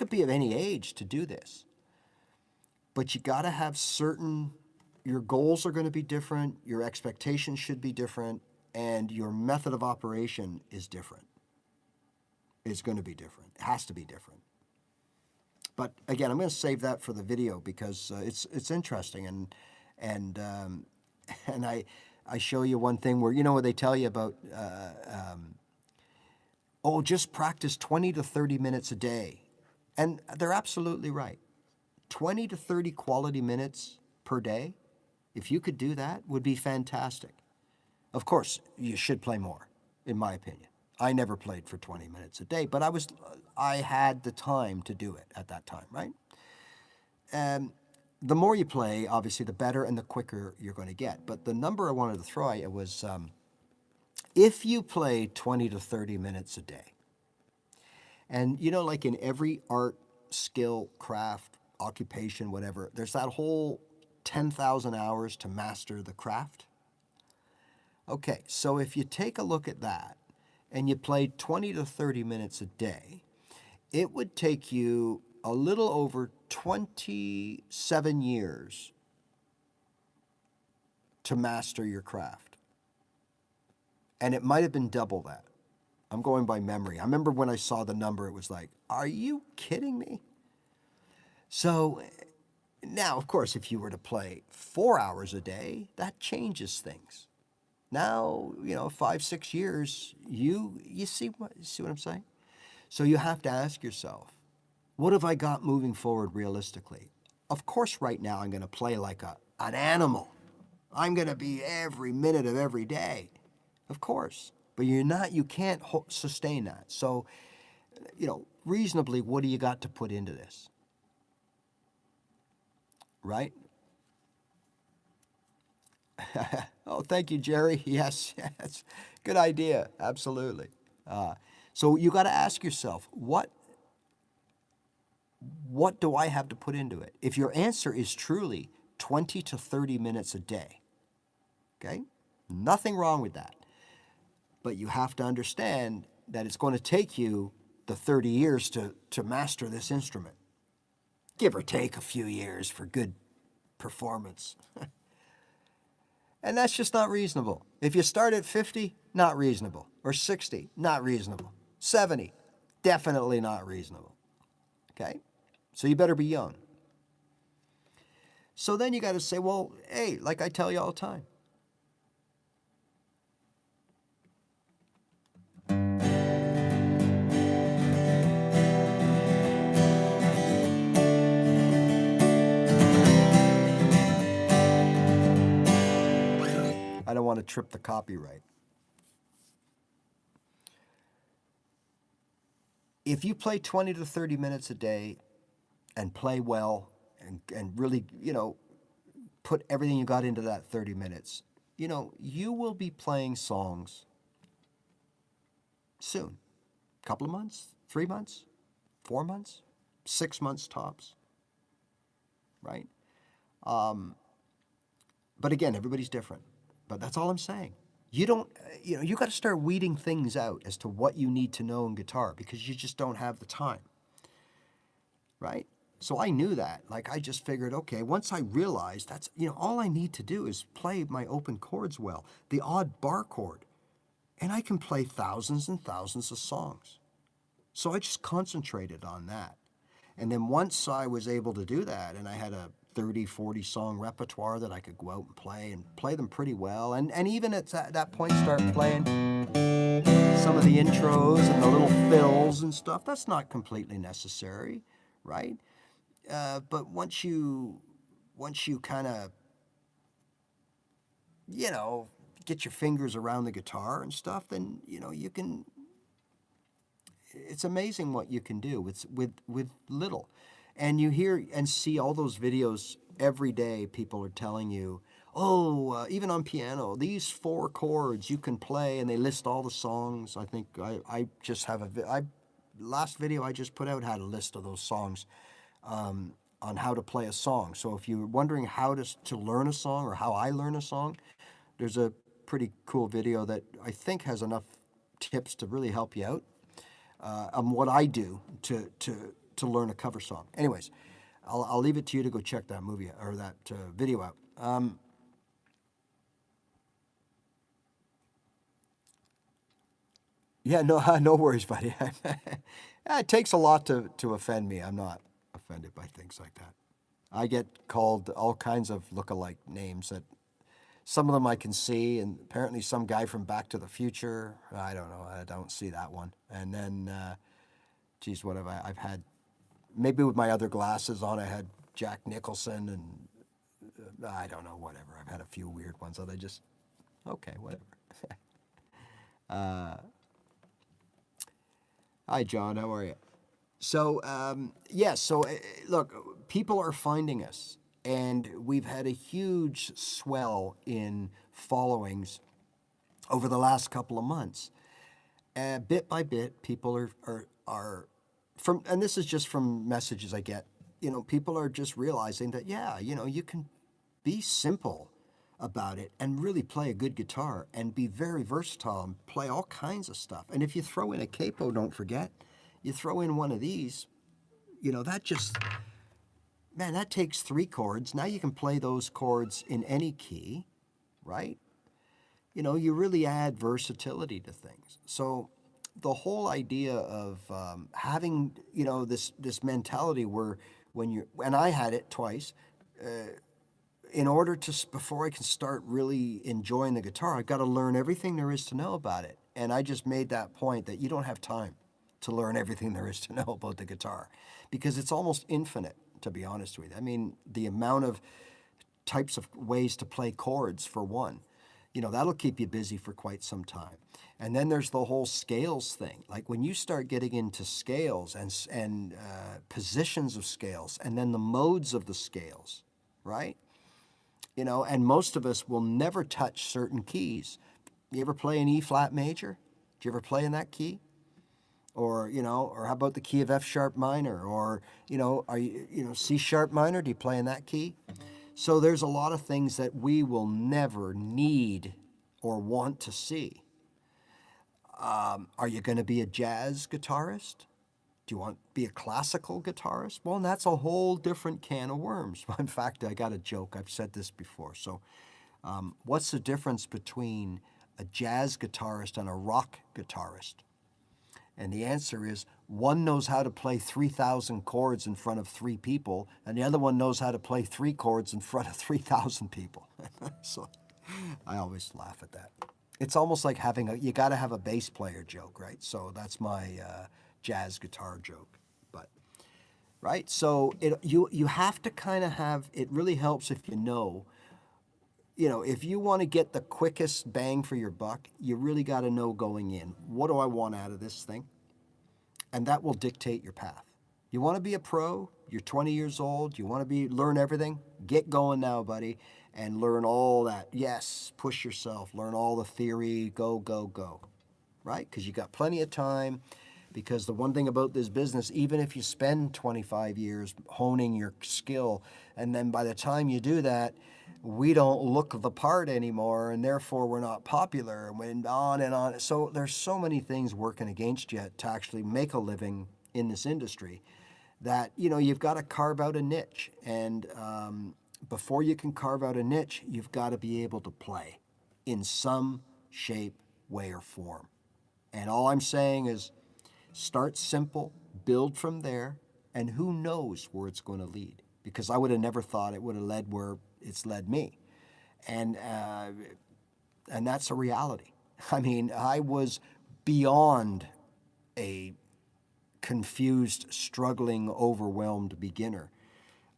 be of any age to do this, but you got to have your goals are going to be different, your expectations should be different, and your method of operation is different. It's going to be different. It has to be different. But again, I'm going to save that for the video because it's interesting, and I show you one thing where where they tell you about just practice 20 to 30 minutes a day, and they're absolutely right. 20 to 30 quality minutes per day, if you could do that, would be fantastic. Of course, you should play more, in my opinion. I never played for 20 minutes a day, but I had the time to do it at that time, right? The more you play, obviously, the better and the quicker you're going to get. But the number I wanted to throw at you was, if you play 20 to 30 minutes a day, and like in every art, skill, craft, occupation, whatever, there's that whole 10,000 hours to master the craft. Okay, so if you take a look at that, and you played 20 to 30 minutes a day, it would take you a little over 27 years to master your craft. And it might have been double that. I'm going by memory. I remember when I saw the number, it was like, are you kidding me? So now, of course, if you were to play 4 hours a day, that changes things. Now, 5, 6 years, you see what I'm saying? So you have to ask yourself, what have I got moving forward realistically? Of course, right now I'm going to play like an animal. I'm going to be every minute of every day. Of course. But you can't sustain that. So, reasonably, what do you got to put into this? Right? Oh, thank you, Jerry. Yes, good idea. Absolutely. So you got to ask yourself, what do I have to put into it? If your answer is truly 20 to 30 minutes a day, okay, nothing wrong with that. But you have to understand that it's going to take you the 30 years to master this instrument. Give or take a few years for good performance. And that's just not reasonable. If you start at 50, not reasonable. Or 60, not reasonable. 70, definitely not reasonable. Okay? So you better be young. So then you got to say, well, hey, like I tell you all the time, don't want to trip the copyright. If you play 20 to 30 minutes a day and play well and really, put everything you got into that 30 minutes, you will be playing songs soon. A couple of months, 3 months, 4 months, 6 months tops, right? But again, everybody's different. But that's all I'm saying. You don't, you got to start weeding things out as to what you need to know in guitar because you just don't have the time, right? So I knew that. Like, I just figured, okay, once I realized that's, all I need to do is play my open chords well, the odd bar chord, and I can play thousands and thousands of songs. So I just concentrated on that. And then once I was able to do that, and I had a 30, 40 song repertoire that I could go out and play them pretty well. And even at that point, start playing some of the intros and the little fills and stuff. That's not completely necessary, right? But once you kind of, get your fingers around the guitar and stuff, then, you can, it's amazing what you can do with little. And you hear and see all those videos every day. People are telling you, even on piano, these 4 chords you can play, and they list all the songs. I think I just have last video I just put out had a list of those songs on how to play a song. So if you're wondering how to learn a song or how I learn a song, there's a pretty cool video that I think has enough tips to really help you out on what I do to learn a cover song. Anyways, I'll leave it to you to go check that movie or that video out. Yeah, no worries, buddy. It takes a lot to offend me. I'm not offended by things like that. I get called all kinds of look-alike names that some of them I can see, and apparently some guy from Back to the Future. I don't know. I don't see that one. And then, geez, what have I've had? Maybe with my other glasses on, I had Jack Nicholson, and I don't know, whatever. I've had a few weird ones that I just, okay, whatever. Hi, John. How are you? So, look, people are finding us, and we've had a huge swell in followings over the last couple of months. Bit by bit, people are from, and this is just from messages I get, people are just realizing that, you can be simple about it and really play a good guitar and be very versatile and play all kinds of stuff. And if you throw in a capo, don't forget, you throw in one of these, that just, man, that takes 3 chords. Now you can play those chords in any key, right? You really add versatility to things. So the whole idea of having, this mentality where and I had it twice, in order before I can start really enjoying the guitar, I've got to learn everything there is to know about it. And I just made that point that you don't have time to learn everything there is to know about the guitar because it's almost infinite, to be honest with you. I mean, the amount of types of ways to play chords for one, that'll keep you busy for quite some time. And then there's the whole scales thing. Like when you start getting into scales and positions of scales and then the modes of the scales, right? And most of us will never touch certain keys. You ever play an E flat major? Do you ever play in that key? Or, or how about the key of F sharp minor? Or, are you, C sharp minor? Do you play in that key? So there's a lot of things that we will never need or want to see. Are you going to be a jazz guitarist? Do you want to be a classical guitarist? Well, that's a whole different can of worms. In fact, I got a joke. I've said this before. So what's the difference between a jazz guitarist and a rock guitarist? And the answer is one knows how to play 3,000 chords in front of 3 people, and the other one knows how to play 3 chords in front of 3,000 people. So I always laugh at that. It's almost like you got to have a bass player joke, right? So that's my jazz guitar joke. But right, so you have to kind of have. It really helps if you know if you want to get the quickest bang for your buck, you really got to know going in, what do I want out of this thing? And that will dictate your path. You want to be a pro, you're 20 years old, you want to learn everything, get going now, buddy, and learn all that. Yes, push yourself, learn all the theory, go, go, go, right? Because you got plenty of time. Because the one thing about this business, even if you spend 25 years honing your skill, and then by the time you do that, we don't look the part anymore, and therefore we're not popular, and went on and on. So there's so many things working against you to actually make a living in this industry that, you've got to carve out a niche. And before you can carve out a niche, you've got to be able to play in some shape, way, or form. And all I'm saying is, start simple, build from there, and who knows where it's going to lead. Because I would have never thought it would have led where it's led me. And that's a reality. I mean, I was beyond a confused, struggling, overwhelmed beginner.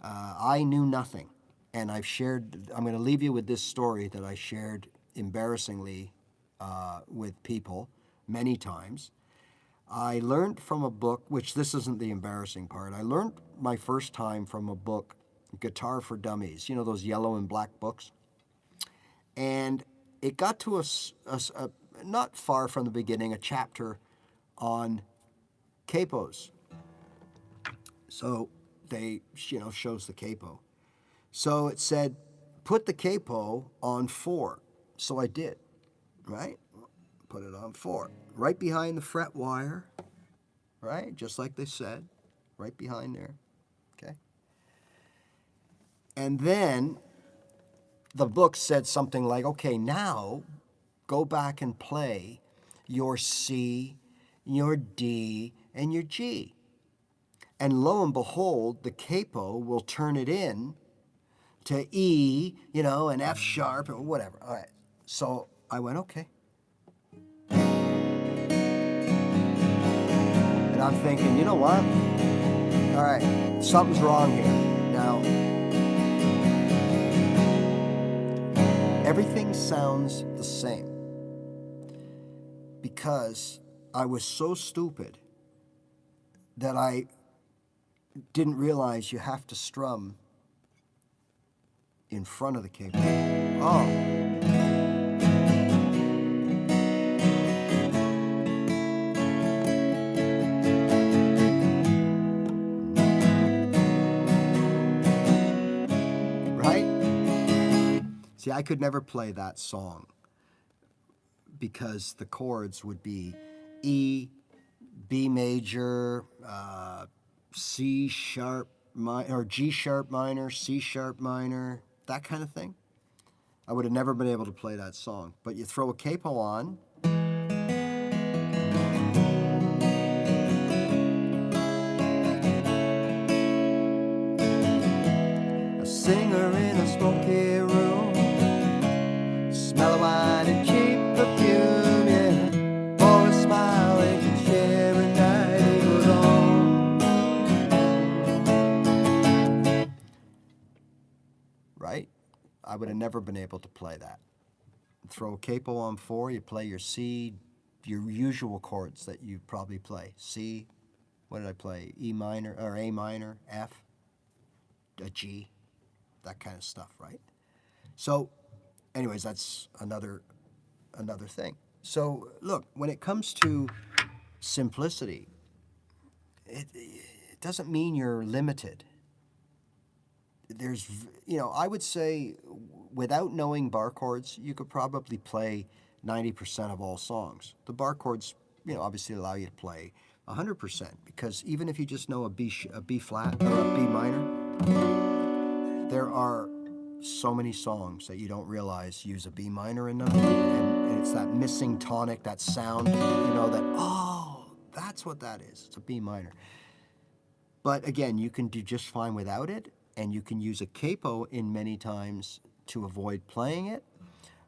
I knew nothing. And I'm going to leave you with this story that I shared embarrassingly with people many times. I learned from a book, which this isn't the embarrassing part. I learned my first time from a book, Guitar for Dummies, those yellow and black books. And it got to not far from the beginning, a chapter on capos. So they, shows the capo. So it said, put the capo on 4. So I did, right? Put it on 4. Right behind the fret wire, right? Just like they said, right behind there, okay? And then the book said something like, okay, now go back and play your C, your D, and your G. And lo and behold, the capo will turn it in to E, an F sharp, or whatever. All right, so I went, okay. And I'm thinking, you know what? All right, something's wrong here. Now, everything sounds the same because I was so stupid that I didn't realize you have to strum in front of the capo. Oh. See, I could never play that song because the chords would be E, B major, C sharp minor, or G sharp minor, C sharp minor, that kind of thing. I would have never been able to play that song. But you throw a capo on, a singer in a smoky room, smell of wine and cheap perfume, yeah. For a smile they can share a night alone. Right? I would have never been able to play that. Throw a capo on 4, you play your C, your usual chords that you probably play. C, what did I play? E minor, or A minor, F, a G, that kind of stuff, right? So, anyways, that's another thing. So, look, when it comes to simplicity, it doesn't mean you're limited. There's, I would say without knowing bar chords, you could probably play 90% of all songs. The bar chords, obviously allow you to play 100% because even if you just know a B flat or a B minor, there are so many songs that you don't realize use a B minor in them, and it's that missing tonic, that sound, that's what that is. It's a B minor. But again, you can do just fine without it, and you can use a capo in many times to avoid playing it.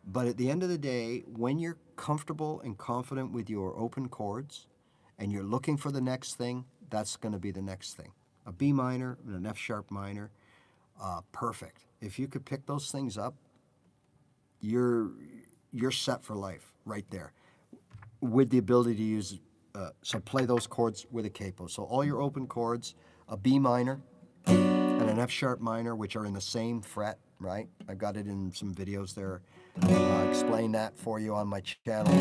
But at the end of the day, when you're comfortable and confident with your open chords, and you're looking for the next thing, that's going to be the next thing. A B minor and an F sharp minor, perfect. If you could pick those things up, you're set for life right there with the ability to use. So play those chords with a capo. So all your open chords, a B minor and an F sharp minor, which are in the same fret, right? I've got it in some videos there. I explain that for you on my channel.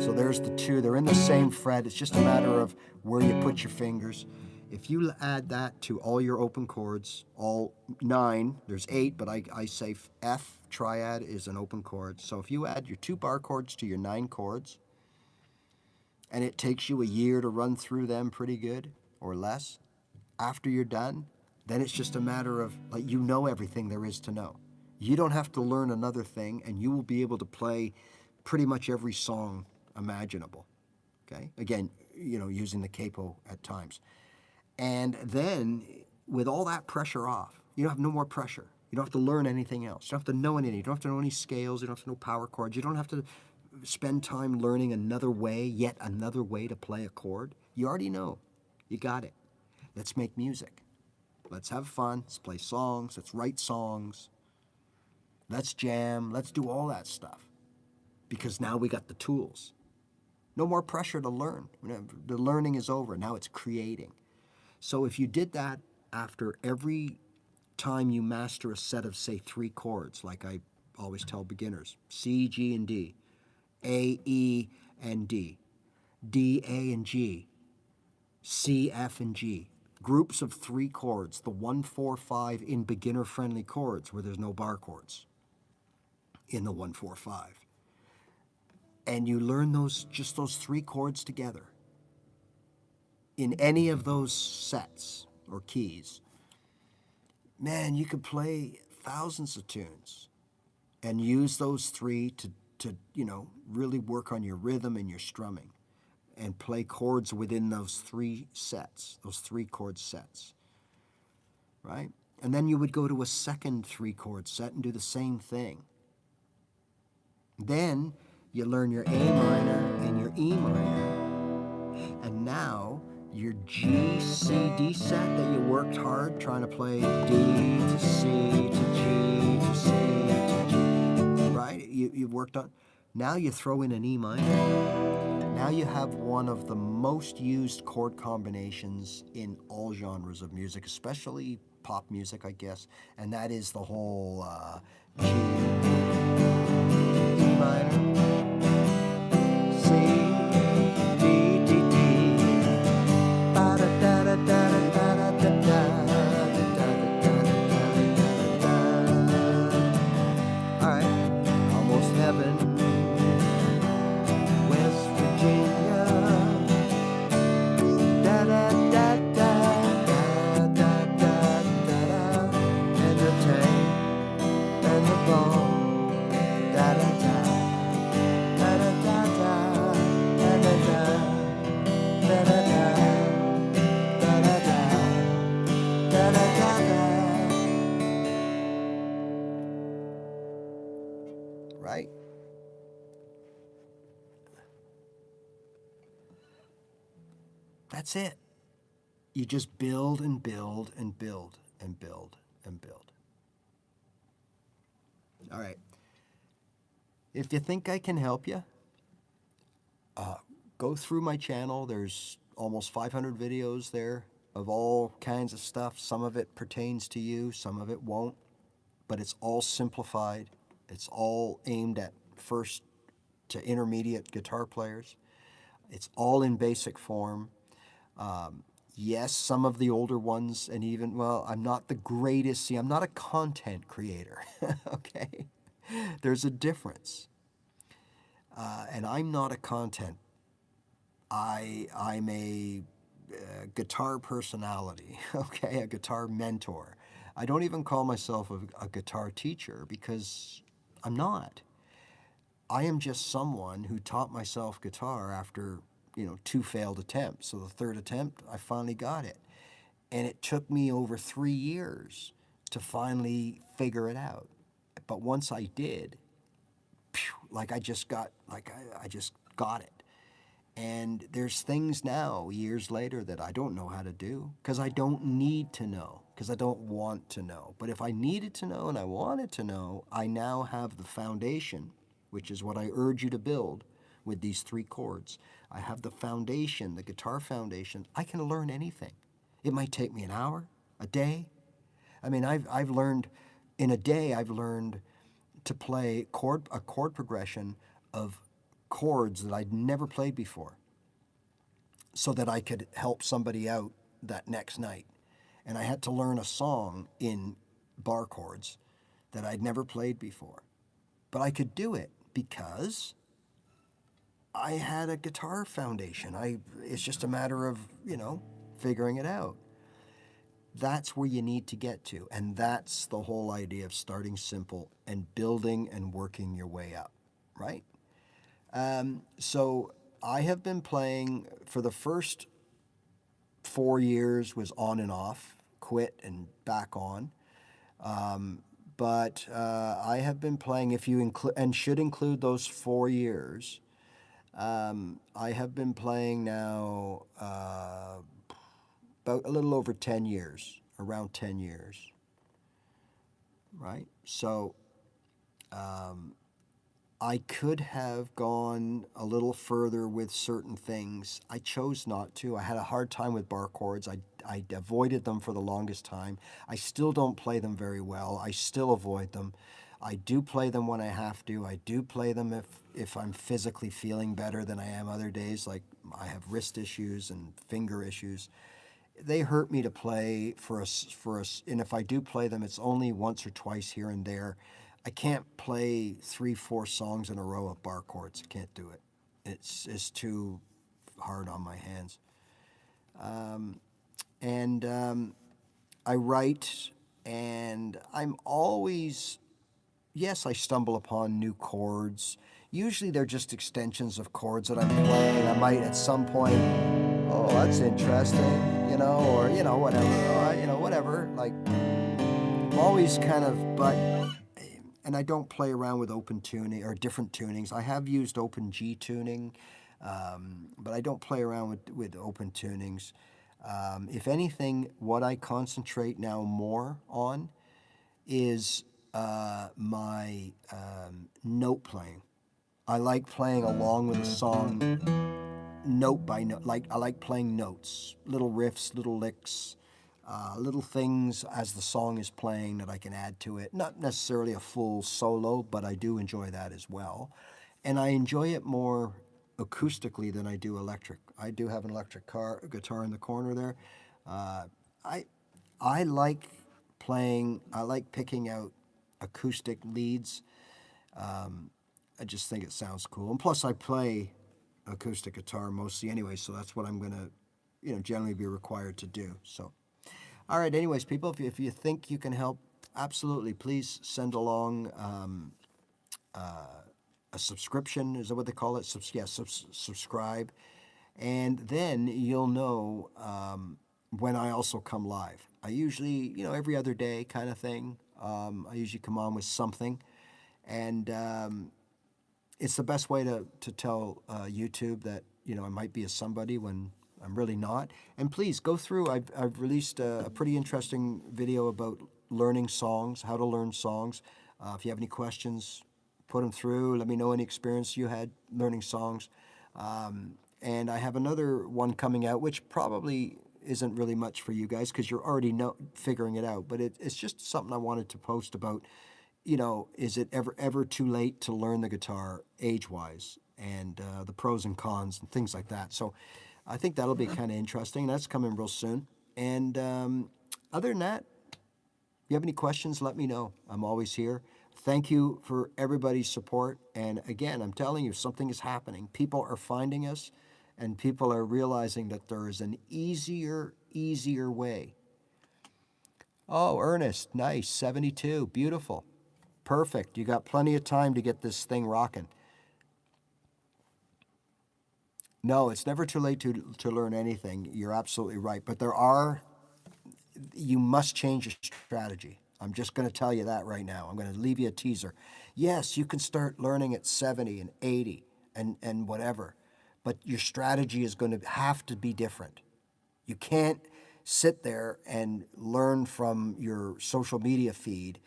So there's the two. They're in the same fret. It's just a matter of where you put your fingers. If you add that to all your open chords, all 9, there's 8, but I say F triad is an open chord. So if you add your 2 bar chords to your 9 chords, and it takes you a year to run through them pretty good, or less, after you're done, then it's just a matter of, like, you know everything there is to know. You don't have to learn another thing, and you will be able to play pretty much every song imaginable, okay? Again, using the capo at times. And then, with all that pressure off, you don't have no more pressure. You don't have to learn anything else. You don't have to know anything. You don't have to know any scales. You don't have to know power chords. You don't have to spend time learning yet another way to play a chord. You already know. You got it. Let's make music. Let's have fun. Let's play songs. Let's write songs. Let's jam. Let's do all that stuff. Because now we got the tools. No more pressure to learn. The learning is over. Now it's creating. So if you did that after every time you master a set of, say, 3 chords, like I always tell beginners, C, G, and D, A, E, and D, D, A, and G, C, F, and G. Groups of 3 chords, the 1, 4, 5 in beginner-friendly chords where there's no bar chords in the 1, 4, 5. And you learn just those 3 chords together in any of those sets or keys. Man, you could play thousands of tunes and use those 3 to really work on your rhythm and your strumming and play chords within those 3 sets, those 3 chord sets, right? And then you would go to a second 3 chord set and do the same thing. Then you learn your A minor and your E minor, and now your G, C, D set that you worked hard trying to play D to C to G to C to G, right? You've worked on. Now you throw in an E minor. Now you have one of the most used chord combinations in all genres of music, especially pop music, I guess, and that is the whole G, E minor, C, D, D, D, ba da da da da da da da da. All right, almost heaven. West Virginia, da da da da da da da da, and the tank and the bone, da da da da da da da da da da da da da da. Right? That's it. You just build and build and build and build and build. All right. If you think I can help you, go through my channel. There's almost 500 videos there of all kinds of stuff. Some of it pertains to you, some of it won't, but it's all simplified. It's all aimed at first to intermediate guitar players. It's all in basic form. Yes, some of the older ones, and even, well, I'm not the greatest. See, I'm not a content creator, okay? There's a difference. And I'm not a content. I'm a guitar personality, okay? A guitar mentor. I don't even call myself a guitar teacher because I'm not. I am just someone who taught myself guitar after 2 failed attempts. So the 3rd attempt, I finally got it. And it took me over 3 years to finally figure it out. But once I did, I just got it. And there's things now, years later, that I don't know how to do because I don't need to know. because I don't want to know. But if I needed to know and I wanted to know, I now have the foundation, which is what I urge you to build with these 3 chords. I have the foundation, the guitar foundation. I can learn anything. It might take me an hour, a day. I mean, I've learned, in a day, I've learned to play a chord progression of chords that I'd never played before, so that I could help somebody out that next night. And I had to learn a song in bar chords that I'd never played before. But I could do it because I had a guitar foundation. It's just a matter of, figuring it out. That's where you need to get to. And that's the whole idea of starting simple and building and working your way up, right? So I have been playing for the first 4 years, was on and off, quit and back on. But I have been playing, if you include, and should include those 4 years, I have been playing now about a little over 10 years, around 10 years, right? So I could have gone a little further with certain things. I chose not to. I had a hard time with bar chords. I avoided them for the longest time. I still don't play them very well. I still avoid them. I do play them when I have to. I do play them if I'm physically feeling better than I am other days. Like, I have wrist issues and finger issues. They hurt me to play for us, and if I do play them, it's only once or twice here and there. I can't play 3-4 songs in a row of bar chords. I can't do it. It's too hard on my hands. I write, and I'm always, yes, I stumble upon new chords. Usually they're just extensions of chords that I'm playing. I might at some point, oh, that's interesting, or, whatever, whatever. Like, I'm always kind of, and I don't play around with open tuning or different tunings. I have used open G tuning, but I don't play around with open tunings. If anything, what I concentrate now more on is my note playing. I like playing along with a song note by note. I like playing notes, little riffs, little licks, little things as the song is playing that I can add to it. Not necessarily a full solo, but I do enjoy that as well. And I enjoy it more acoustically than I do electric. I do have an electric guitar in the corner there. I like picking out acoustic leads. I just think it sounds cool. And plus I play acoustic guitar mostly anyway, so that's what I'm going to, generally be required to do. So, all right, anyways, people, if you think you can help, absolutely, please send along a subscription. Is that what they call it? Subscribe. And then you'll know when I also come live. I usually, every other day kind of thing. I usually come on with something. And it's the best way to tell YouTube that, I might be a somebody when I'm really not. And please go through. I've released a pretty interesting video about learning songs, how to learn songs. If you have any questions, put them through. Let me know any experience you had learning songs. And I have another one coming out, which probably isn't really much for you guys because you're already figuring it out. But it's just something I wanted to post about. Is it ever too late to learn the guitar age-wise, and the pros and cons and things like that. So I think that'll be kind of interesting. That's coming real soon. And other than that, if you have any questions, let me know. I'm always here. Thank you for everybody's support. And again, I'm telling you, something is happening. People are finding us, and people are realizing that there is an easier way. Oh, Ernest, nice, 72, beautiful. Perfect. You got plenty of time to get this thing rocking. No, it's never too late to learn anything. You're absolutely right. But you must change your strategy. I'm just going to tell you that right now. I'm going to leave you a teaser. Yes, you can start learning at 70 and 80 and whatever, but your strategy is going to have to be different. You can't sit there and learn from your social media feed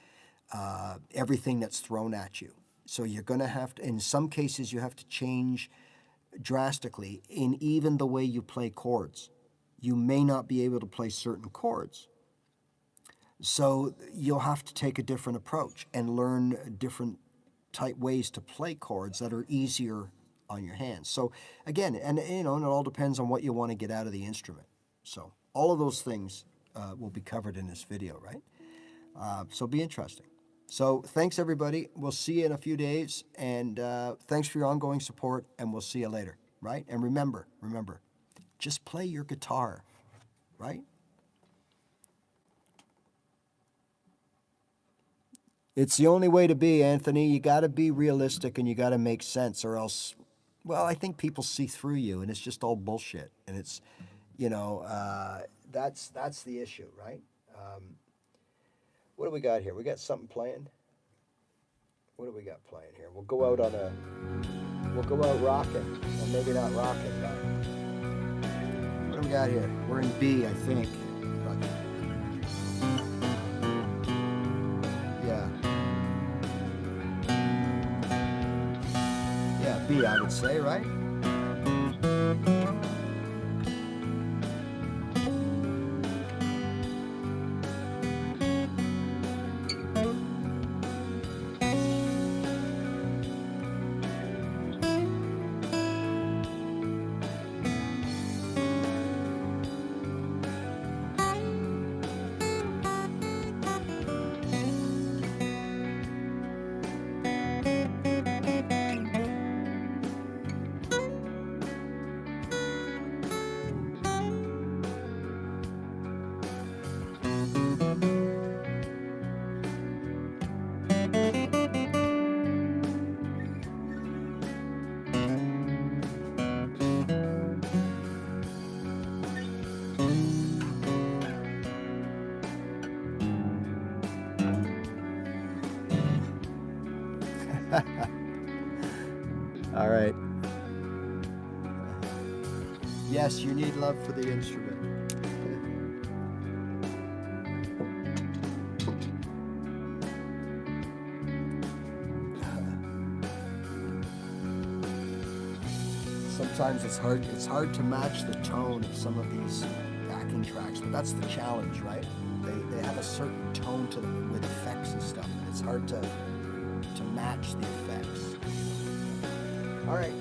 everything that's thrown at you. So you're going to have to, in some cases, you have to change drastically in even the way you play chords. You may not be able to play certain chords. So you'll have to take a different approach and learn different type ways to play chords that are easier on your hands. So again, and it all depends on what you want to get out of the instrument. So all of those things will be covered in this video, right? So be interesting. So thanks everybody. We'll see you in a few days, and thanks for your ongoing support, and we'll see you later, right? And remember, just play your guitar, right? It's the only way to be, Anthony. You got to be realistic and you got to make sense, or else, well, I think people see through you and it's just all bullshit. And it's, that's the issue, right? What do we got here? We got something playing? What do we got playing here? We'll go out rocking. Well, maybe not rocking, but what do we got here? We're in B, I think. B, I would say, right? All right. Yes, you need love for the instrument. Sometimes it's hard to match the tone of some of these backing tracks, but that's the challenge, right? They have a certain tone to them with effects and stuff. It's hard to match the effects. All right.